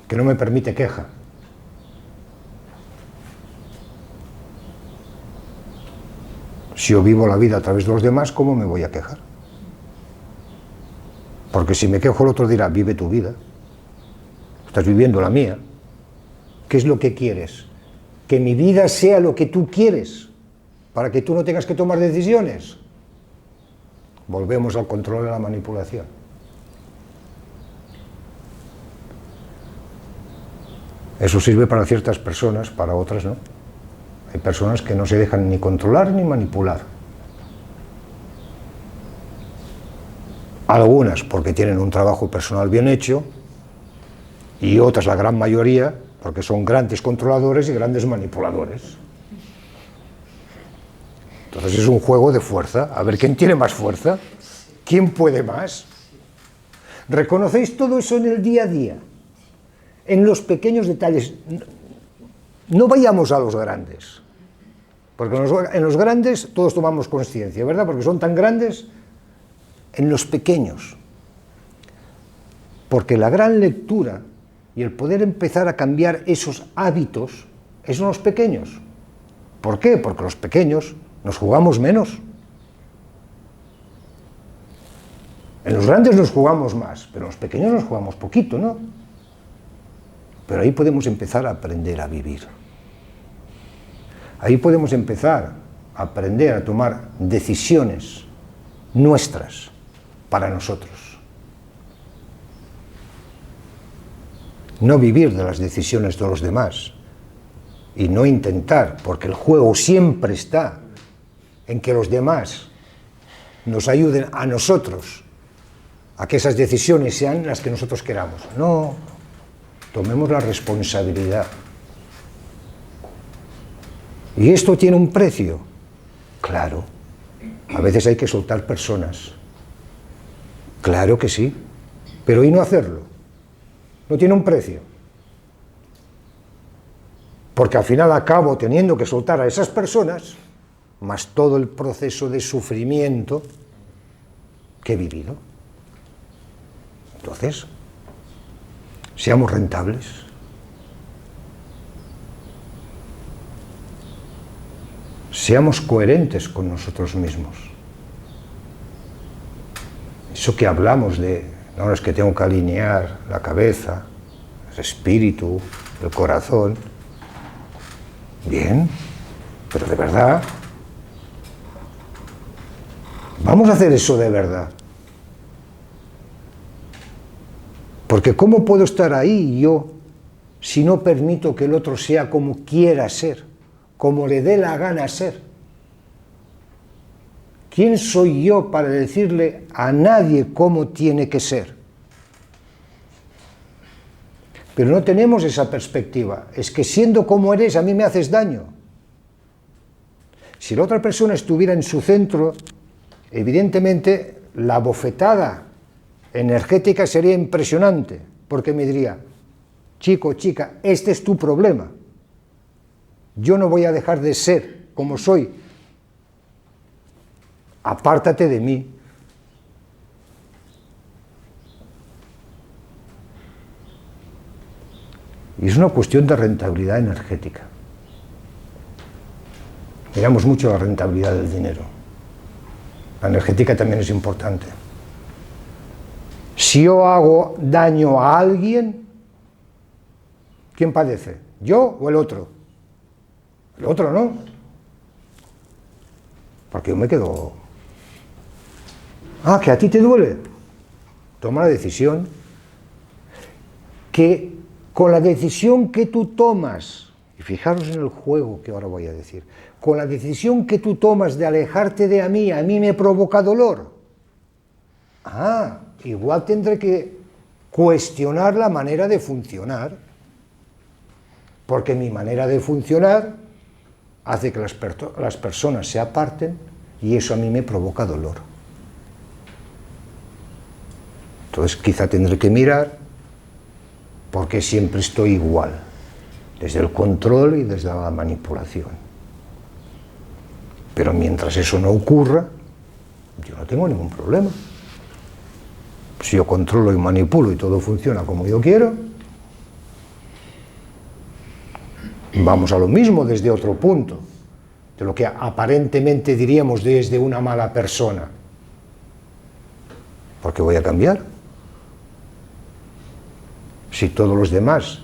que no me permite queja. Si yo vivo la vida a través de los demás, ¿cómo me voy a quejar? Porque si me quejo, el otro dirá, vive tu vida. Estás viviendo la mía. ¿Qué es lo que quieres? Que mi vida sea lo que tú quieres, para que tú no tengas que tomar decisiones. Volvemos al control de la manipulación. Eso sirve para ciertas personas, para otras no. Hay personas que no se dejan ni controlar ni manipular. Algunas porque tienen un trabajo personal bien hecho y otras, la gran mayoría, porque son grandes controladores y grandes manipuladores. Entonces es un juego de fuerza, a ver quién tiene más fuerza, quién puede más. ¿Reconocéis todo eso en el día a día? En los pequeños detalles. No vayamos a los grandes, porque en los grandes todos tomamos conciencia, ¿verdad? Porque son tan grandes. En los pequeños, porque la gran lectura y el poder empezar a cambiar esos hábitos es en los pequeños. ¿Por qué? Porque los pequeños nos jugamos menos. En los grandes nos jugamos más, pero en los pequeños nos jugamos poquito, ¿no? Pero ahí podemos empezar a aprender a vivir. Ahí podemos empezar a aprender a tomar decisiones nuestras, para nosotros. No vivir de las decisiones de los demás y no intentar, porque el juego siempre está en que los demás nos ayuden a nosotros a que esas decisiones sean las que nosotros queramos. No, tomemos la responsabilidad. ¿Y esto tiene un precio? Claro, a veces hay que soltar personas. Claro que sí, pero ¿y no hacerlo? No tiene un precio. Porque al final acabo teniendo que soltar a esas personas, más todo el proceso de sufrimiento que he vivido. Entonces, seamos rentables. Seamos coherentes con nosotros mismos. Eso que hablamos de, no, es que tengo que alinear la cabeza, el espíritu, el corazón. Bien, pero de verdad, vamos a hacer eso de verdad. Porque ¿cómo puedo estar ahí yo si no permito que el otro sea como quiera ser, como le dé la gana ser? ¿Quién soy yo para decirle a nadie cómo tiene que ser? Pero no tenemos esa perspectiva. Es que siendo como eres, a mí me haces daño. Si la otra persona estuviera en su centro, evidentemente la bofetada energética sería impresionante. porque me diría, chico, chica, este es tu problema. Yo no voy a dejar de ser como soy. Apártate de mí. Y es una cuestión de rentabilidad energética. Miramos mucho la rentabilidad del dinero. La energética también es importante. Si yo hago daño a alguien, ¿quién padece? ¿Yo o el otro? El otro, ¿no? Porque yo me quedo... Ah, ¿que a ti te duele? Toma la decisión. Que con la decisión que tú tomas, y fijaros en el juego que ahora voy a decir, con la decisión que tú tomas de alejarte de a mí me provoca dolor. Ah, igual tendré que cuestionar la manera de funcionar, porque mi manera de funcionar hace que las personas se aparten y eso a mí me provoca dolor. Entonces quizá tendré que mirar por qué siempre estoy igual, desde el control y desde la manipulación. Pero mientras eso no ocurra, yo no tengo ningún problema. Si yo controlo y manipulo y todo funciona como yo quiero, vamos a lo mismo desde otro punto, de lo que aparentemente diríamos desde una mala persona. ¿Por qué voy a cambiar? Si todos los demás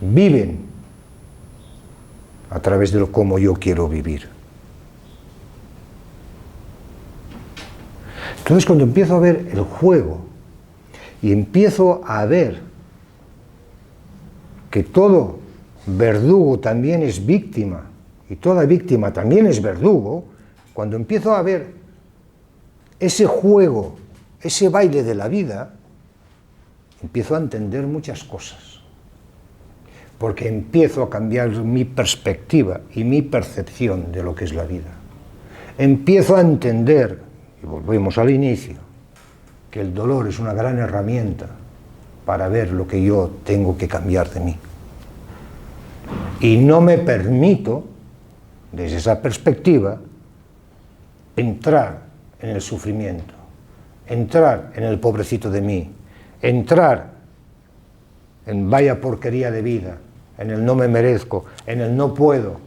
viven a través de cómo yo quiero vivir. Entonces, cuando empiezo a ver el juego y empiezo a ver que todo verdugo también es víctima y toda víctima también es verdugo, cuando empiezo a ver ese juego, ese baile de la vida, empiezo a entender muchas cosas, porque empiezo a cambiar mi perspectiva y mi percepción de lo que es la vida. Empiezo a entender, y volvemos al inicio, que el dolor es una gran herramienta para ver lo que yo tengo que cambiar de mí. Y no me permito, desde esa perspectiva, entrar en el sufrimiento, entrar en el pobrecito de mí, entrar en vaya porquería de vida, en el no me merezco, en el no puedo.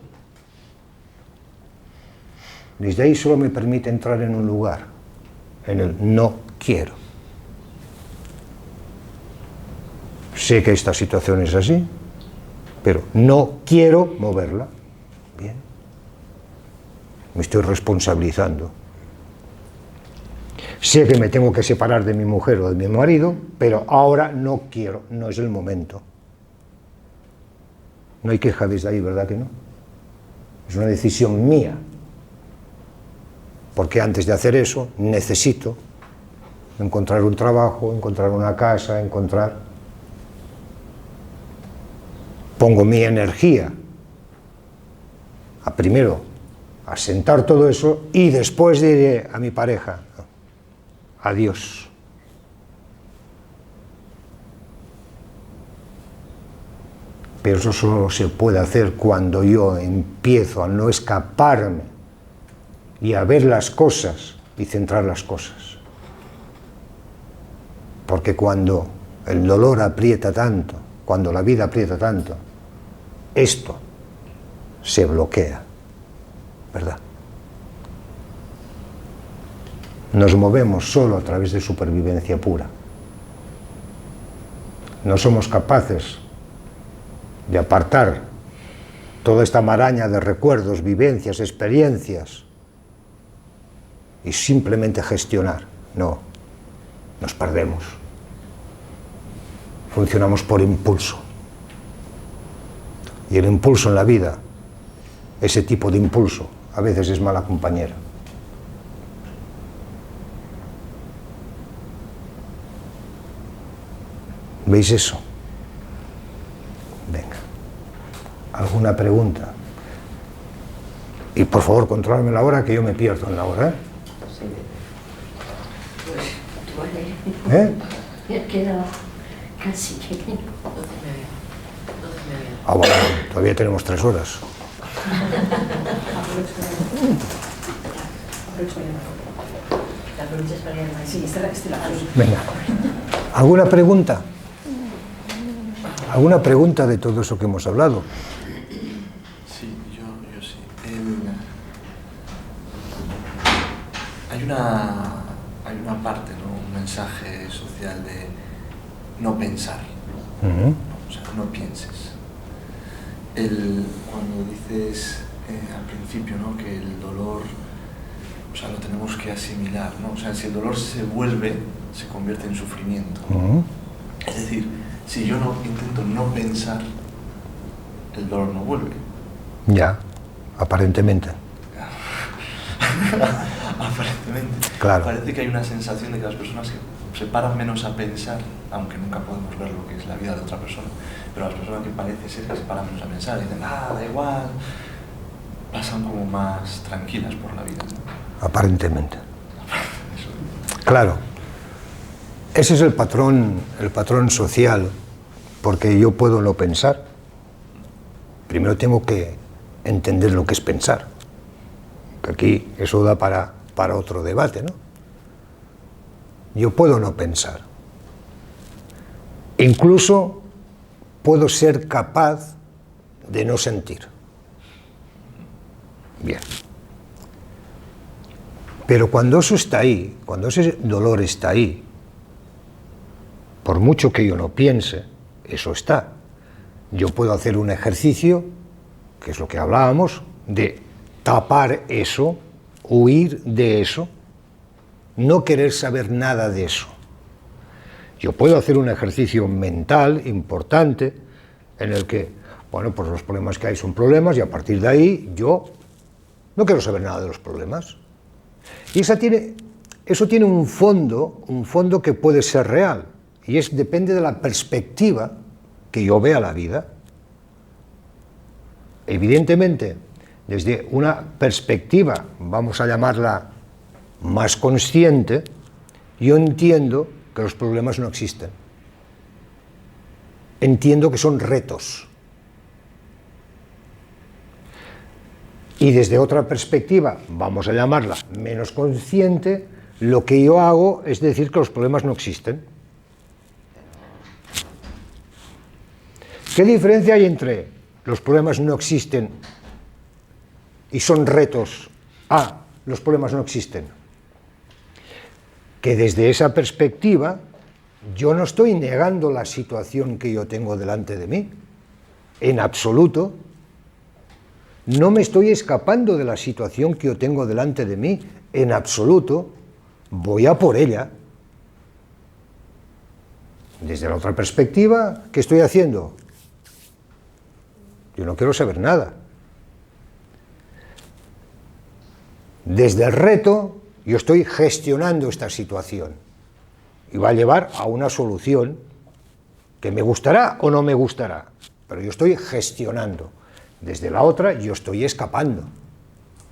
Desde ahí solo me permite entrar en un lugar, en el no quiero. Sé que esta situación es así, pero no quiero moverla. Bien. Me estoy responsabilizando. Sé que me tengo que separar de mi mujer o de mi marido, pero ahora no quiero, no es el momento. No hay queja desde ahí, ¿verdad que no? Es una decisión mía. Porque antes de hacer eso, necesito encontrar un trabajo, encontrar una casa, Pongo mi energía primero a sentar todo eso y después diré a mi pareja, adiós. Pero eso solo se puede hacer cuando yo empiezo a no escaparme y a ver las cosas y centrar las cosas. Porque cuando el dolor aprieta tanto, cuando la vida aprieta tanto, esto se bloquea, ¿verdad? Nos movemos solo a través de supervivencia pura. No somos capaces de apartar toda esta maraña de recuerdos, vivencias, experiencias y simplemente gestionar. No, nos perdemos. Funcionamos por impulso. Y el impulso en la vida, ese tipo de impulso, a veces es mala compañera. ¿Veis eso? Venga. ¿Alguna pregunta? Y por favor, controladme la hora, que yo me pierdo en la hora, ¿eh? Sí. Pues, vale. ¿Eh? Casi. 12:30. Ah, bueno, todavía tenemos 3 horas. Venga. ¿Alguna pregunta? ¿Alguna pregunta de todo eso que hemos hablado? Sí, yo sí. Hay una parte, ¿no? Un mensaje social de no pensar. O sea, no pienses. Cuando dices al principio, ¿no? Que el dolor, o sea, lo tenemos que asimilar, ¿no? O sea, si el dolor se vuelve, se convierte en sufrimiento. Es decir, si yo no intento no pensar, el dolor no vuelve. Ya, aparentemente. Aparentemente. Claro. Parece que hay una sensación de que las personas se paran menos a pensar, aunque nunca podemos ver lo que es la vida de otra persona, pero las personas que parece ser que se paran menos a pensar y dicen, da igual, pasan como más tranquilas por la vida, ¿no? Aparentemente. Claro. Ese es el patrón social, porque yo puedo no pensar. Primero tengo que entender lo que es pensar. Que aquí eso da para otro debate, ¿no? Yo puedo no pensar. Incluso puedo ser capaz de no sentir. Bien. Pero cuando eso está ahí, cuando ese dolor está ahí, por mucho que yo no piense, eso está. Yo puedo hacer un ejercicio, que es lo que hablábamos, de tapar eso, huir de eso, no querer saber nada de eso. Yo puedo hacer un ejercicio mental importante en el que, bueno, pues los problemas que hay son problemas y a partir de ahí yo no quiero saber nada de los problemas. Y eso tiene un fondo que puede ser real y depende de la perspectiva que yo vea la vida. Evidentemente, desde una perspectiva, vamos a llamarla más consciente, yo entiendo que los problemas no existen. Entiendo que son retos. Y desde otra perspectiva, vamos a llamarla menos consciente, lo que yo hago es decir que los problemas no existen. ¿Qué diferencia hay entre los problemas no existen y son retos a los problemas no existen? Que desde esa perspectiva yo no estoy negando la situación que yo tengo delante de mí, en absoluto. No me estoy escapando de la situación que yo tengo delante de mí, en absoluto. Voy a por ella. Desde la otra perspectiva, ¿qué estoy haciendo? Yo no quiero saber nada. Desde el reto, yo estoy gestionando esta situación y va a llevar a una solución que me gustará o no me gustará, pero yo estoy gestionando. Desde la otra, yo estoy escapando.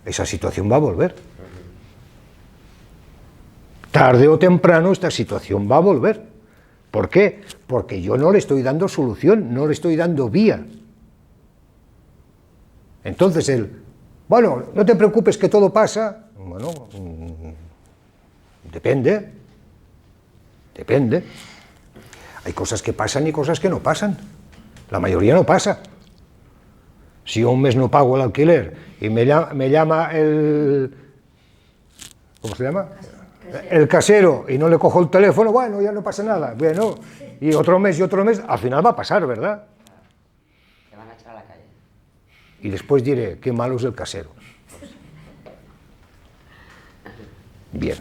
Esa situación va a volver. Tarde o temprano esta situación va a volver. ¿Por qué? Porque yo no le estoy dando solución, no le estoy dando vía. Entonces bueno, no te preocupes que todo pasa. Bueno, depende. Hay cosas que pasan y cosas que no pasan. La mayoría no pasa. Si yo un mes no pago el alquiler y me llama el... ¿Cómo se llama? El casero y no le cojo el teléfono, bueno, ya no pasa nada. Bueno, y otro mes, al final va a pasar, ¿verdad? Te van a echar a la calle. Y después diré, qué malo es el casero. Bien.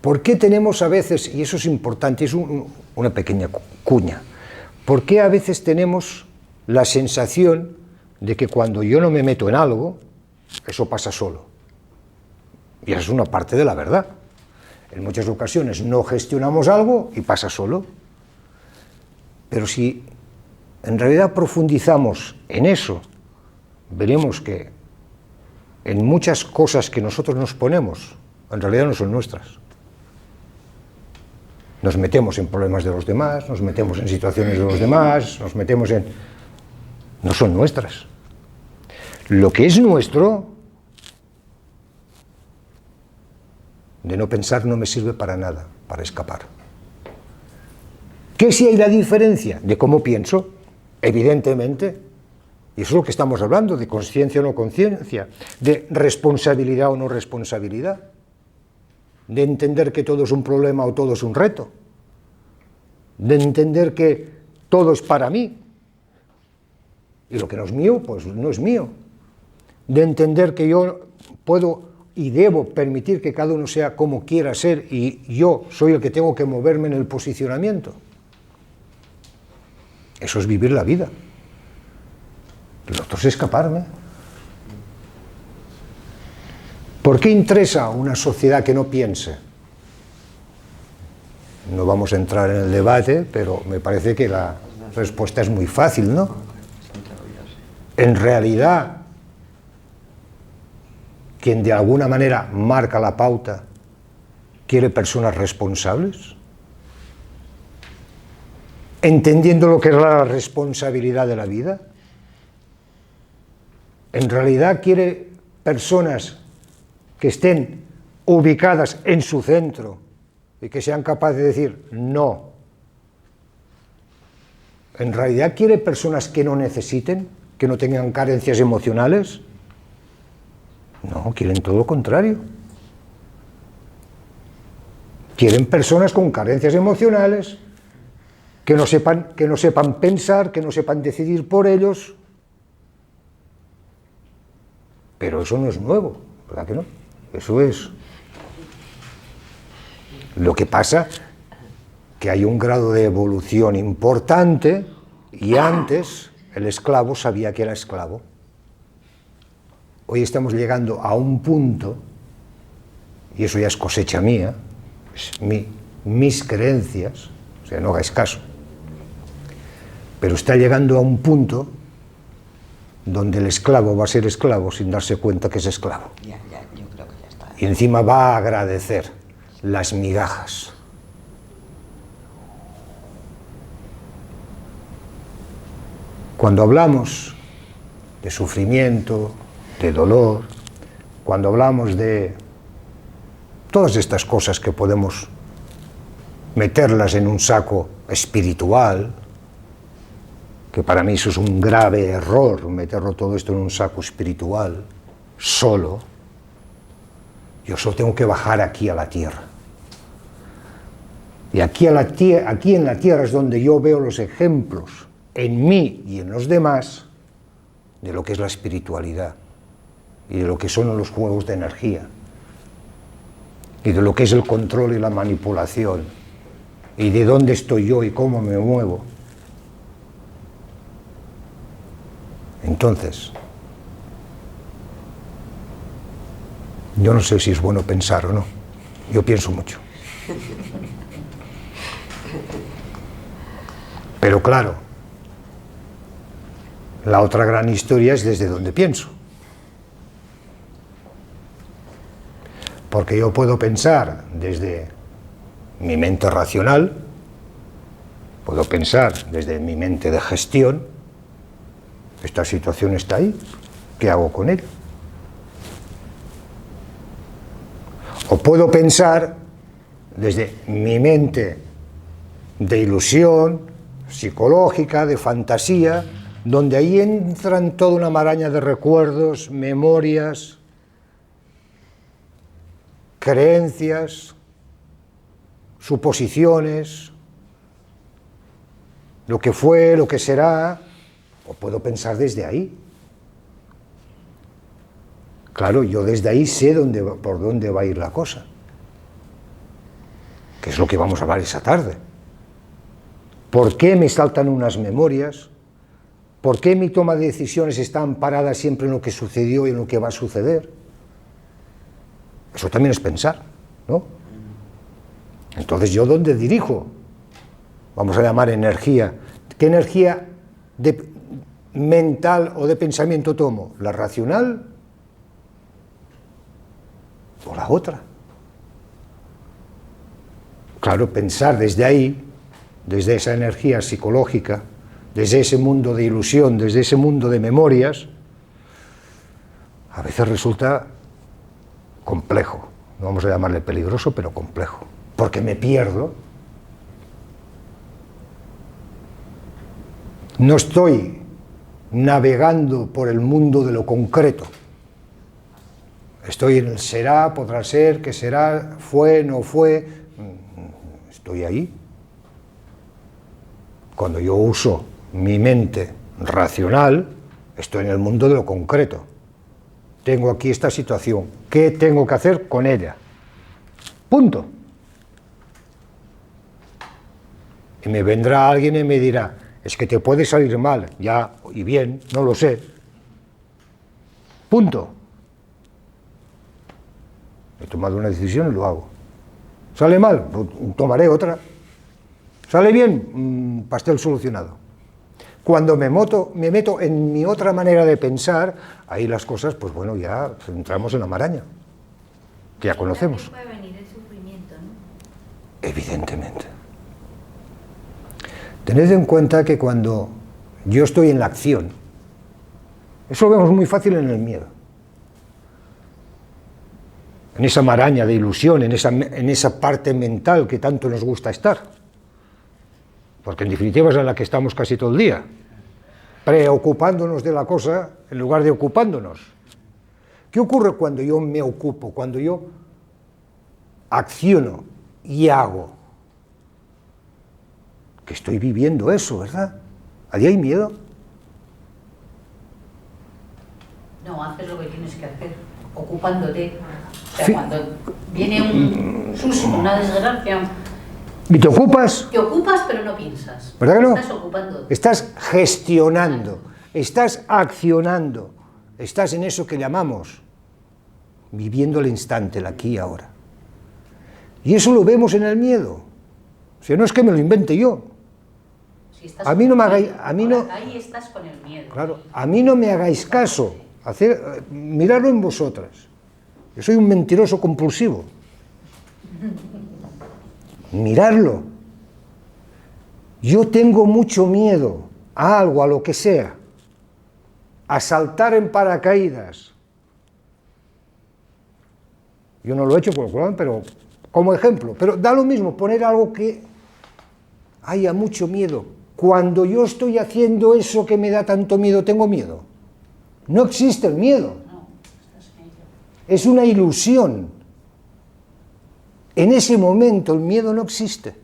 ¿Por qué tenemos a veces, y eso es importante, es una pequeña cuña, ¿por qué a veces tenemos la sensación de que cuando yo no me meto en algo, eso pasa solo? Y esa es una parte de la verdad. En muchas ocasiones no gestionamos algo y pasa solo. Pero si en realidad profundizamos en eso, veremos que en muchas cosas que nosotros nos ponemos, en realidad no son nuestras. Nos metemos en problemas de los demás, nos metemos en situaciones de los demás, nos metemos en... No son nuestras. Lo que es nuestro, de no pensar, no me sirve para nada, para escapar. ¿Qué si hay la diferencia de cómo pienso? Evidentemente. Y eso es lo que estamos hablando, de conciencia o no conciencia, de responsabilidad o no responsabilidad, de entender que todo es un problema o todo es un reto, de entender que todo es para mí, y lo que no es mío, pues no es mío, de entender que yo puedo y debo permitir que cada uno sea como quiera ser y yo soy el que tengo que moverme en el posicionamiento. Eso es vivir la vida. Lo otro es escaparme. ¿Por qué interesa una sociedad que no piense? No vamos a entrar en el debate, pero me parece que la respuesta es muy fácil, ¿no? En realidad, quien de alguna manera marca la pauta, quiere personas responsables, entendiendo lo que es la responsabilidad de la vida. En realidad quiere personas que estén ubicadas en su centro y que sean capaces de decir no. En realidad quiere personas que no necesiten, que no tengan carencias emocionales. No, quieren todo lo contrario. Quieren personas con carencias emocionales, que no sepan pensar, que no sepan decidir por ellos. Pero eso no es nuevo, ¿verdad que no? Eso es. Lo que pasa que hay un grado de evolución importante y antes el esclavo sabía que era esclavo. Hoy estamos llegando a un punto, y eso ya es cosecha mía, es mis creencias, o sea, no hagáis caso, pero está llegando a un punto donde el esclavo va a ser esclavo sin darse cuenta que es esclavo. Ya, yo creo que ya está. Y encima va a agradecer las migajas. Cuando hablamos de sufrimiento, de dolor, cuando hablamos de todas estas cosas que podemos meterlas en un saco espiritual, que para mí eso es un grave error, meterlo todo esto en un saco espiritual, solo. Yo solo tengo que bajar aquí a la tierra. Y aquí en la tierra es donde yo veo los ejemplos, en mí y en los demás, de lo que es la espiritualidad, y de lo que son los juegos de energía, y de lo que es el control y la manipulación, y de dónde estoy yo y cómo me muevo. Entonces, yo no sé si es bueno pensar o no. Yo pienso mucho. Pero claro, la otra gran historia es desde donde pienso. Porque yo puedo pensar desde mi mente racional, puedo pensar desde mi mente de gestión. Esta situación está ahí, ¿qué hago con ella? O puedo pensar desde mi mente de ilusión, psicológica, de fantasía, donde ahí entran toda una maraña de recuerdos, memorias, creencias, suposiciones, lo que fue, lo que será. O puedo pensar desde ahí. Claro, yo desde ahí sé por dónde va a ir la cosa. Que es lo que vamos a hablar esa tarde. ¿Por qué me saltan unas memorias? ¿Por qué mi toma de decisiones está amparada siempre en lo que sucedió y en lo que va a suceder? Eso también es pensar, ¿no? Entonces, ¿yo dónde dirijo? Vamos a llamar energía. ¿Qué energía mental o de pensamiento tomo? ¿La racional o la otra? Claro, pensar desde ahí, desde esa energía psicológica, desde ese mundo de ilusión, desde ese mundo de memorias, a veces resulta complejo. No vamos a llamarle peligroso, pero complejo. Porque me pierdo. No estoy navegando por el mundo de lo concreto. Estoy en el será, podrá ser, que será, fue, no fue. Estoy ahí. Cuando yo uso mi mente racional, estoy en el mundo de lo concreto. Tengo aquí esta situación. ¿Qué tengo que hacer con ella? Punto. Y me vendrá alguien y me dirá, es que te puede salir mal, ya, y bien, no lo sé. Punto. He tomado una decisión y lo hago. ¿Sale mal? Pues tomaré otra. ¿Sale bien? Pastel solucionado. Cuando me meto en mi otra manera de pensar, ahí las cosas, pues bueno, ya entramos en la maraña, que ya conocemos. Puede venir el sufrimiento, ¿no? Evidentemente. Tened en cuenta que cuando yo estoy en la acción, eso lo vemos muy fácil en el miedo. En esa maraña de ilusión, en esa parte mental que tanto nos gusta estar. Porque en definitiva es en la que estamos casi todo el día, preocupándonos de la cosa en lugar de ocupándonos. ¿Qué ocurre cuando yo me ocupo, cuando yo acciono y hago? Que estoy viviendo eso, ¿verdad? ¿Allí hay miedo? No, haces lo que tienes que hacer, ocupándote. O sea, Sí. cuando viene un susto, una desgracia, ¿Y te ocupas? te ocupas pero no piensas. ¿Verdad que no? Estás ocupándote. Estás gestionando, estás accionando, estás en eso que llamamos viviendo el instante, el aquí y ahora. Y eso lo vemos en el miedo. O sea, no es que me lo invente yo. Si estás A mí no con me el hagáis, miedo, a mí no, ahí estás con el miedo. claro, a mí no me hagáis caso. Miradlo en vosotras. Yo soy un mentiroso compulsivo. Miradlo. Yo tengo mucho miedo a algo, a lo que sea. A saltar en paracaídas. Yo no lo he hecho por lo pero como ejemplo. Pero da lo mismo poner algo que haya mucho miedo. Cuando yo estoy haciendo eso que me da tanto miedo, tengo miedo. No existe el miedo. No, estás en ello. Es una ilusión. En ese momento el miedo no existe.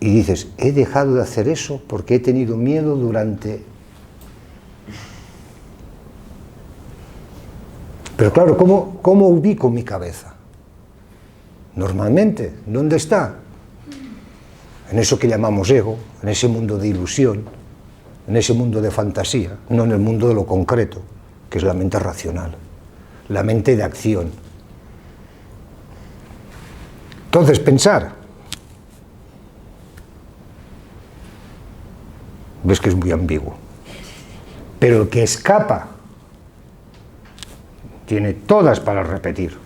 Y dices, he dejado de hacer eso porque he tenido miedo durante... Pero claro, ¿cómo ubico mi cabeza? Normalmente, ¿dónde está? En eso que llamamos ego, en ese mundo de ilusión, en ese mundo de fantasía, no en el mundo de lo concreto, que es la mente racional, la mente de acción. Entonces, pensar. Ves que es muy ambiguo. Pero el que escapa tiene todas para repetir.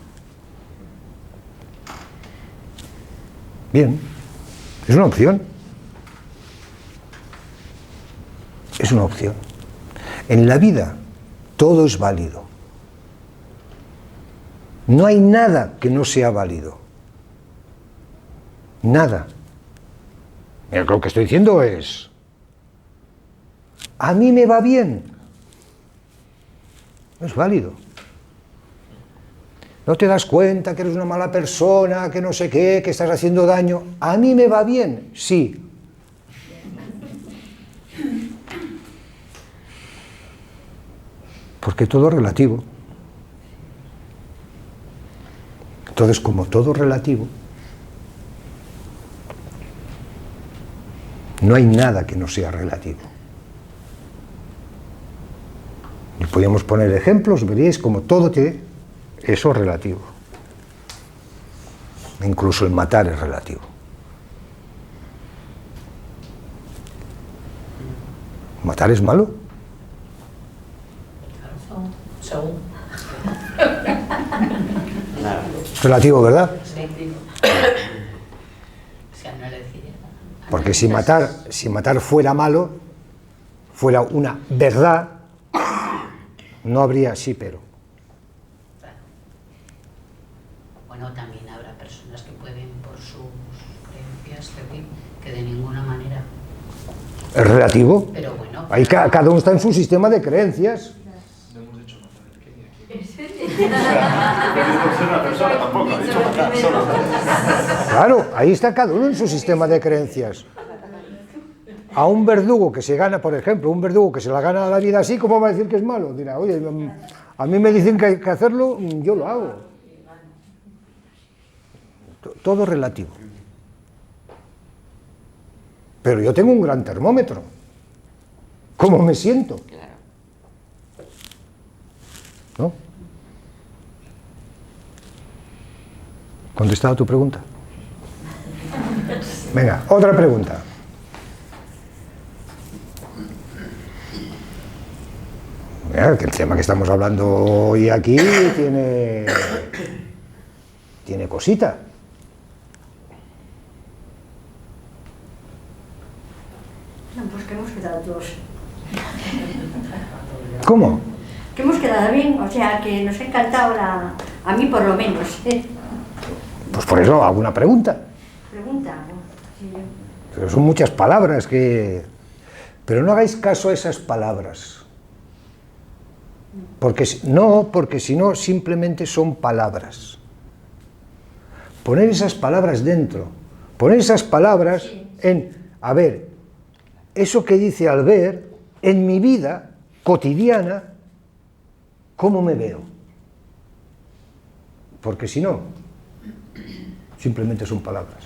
Bien, es una opción. Es una opción. En la vida todo es válido. No hay nada que no sea válido. Nada. Mira, lo que estoy diciendo es, a mí me va bien. No es válido. No te das cuenta que eres una mala persona, que no sé qué, que estás haciendo daño. A mí me va bien, sí. Porque todo es relativo. Entonces, como todo es relativo, no hay nada que no sea relativo. Y podríamos poner ejemplos, veréis como todo tiene eso es relativo. Incluso el matar es relativo. ¿Matar es malo? Según. Relativo, ¿verdad? Selectivo. O sea, no le decía. Porque si matar fuera malo, fuera una verdad, no habría sí, pero. Claro. Bueno, también habrá personas que pueden, por sus creencias, decir que de ninguna manera. Es relativo. Pero bueno. Ahí cada uno está en su sistema de creencias. No hemos dicho matar el Kenia aquí. No ser una persona tampoco, ha dicho matar solo. Claro, ahí está cada uno en su sistema de creencias. A un verdugo que se gana, por ejemplo, un verdugo que se la gana la vida así, ¿cómo va a decir que es malo? Dirá, oye, a mí me dicen que hay que hacerlo, yo lo hago. Todo relativo. Pero yo tengo un gran termómetro. ¿Cómo me siento? Claro. ¿No? ¿Contestado tu pregunta? Venga, otra pregunta. Mira, que el tema que estamos hablando hoy aquí tiene cosita. No, pues que hemos quedado todos. ¿Cómo? Que hemos quedado bien, o sea, que nos ha encantado a mí por lo menos. Pues por eso, ¿alguna pregunta? Pregunta. Sí. Pero son muchas palabras que... Pero no hagáis caso a esas palabras. Porque si no, simplemente son palabras. Poner esas palabras dentro. Poner esas palabras en... A ver, eso que dice Albert, en mi vida cotidiana, ¿cómo me veo? Porque si no, simplemente son palabras.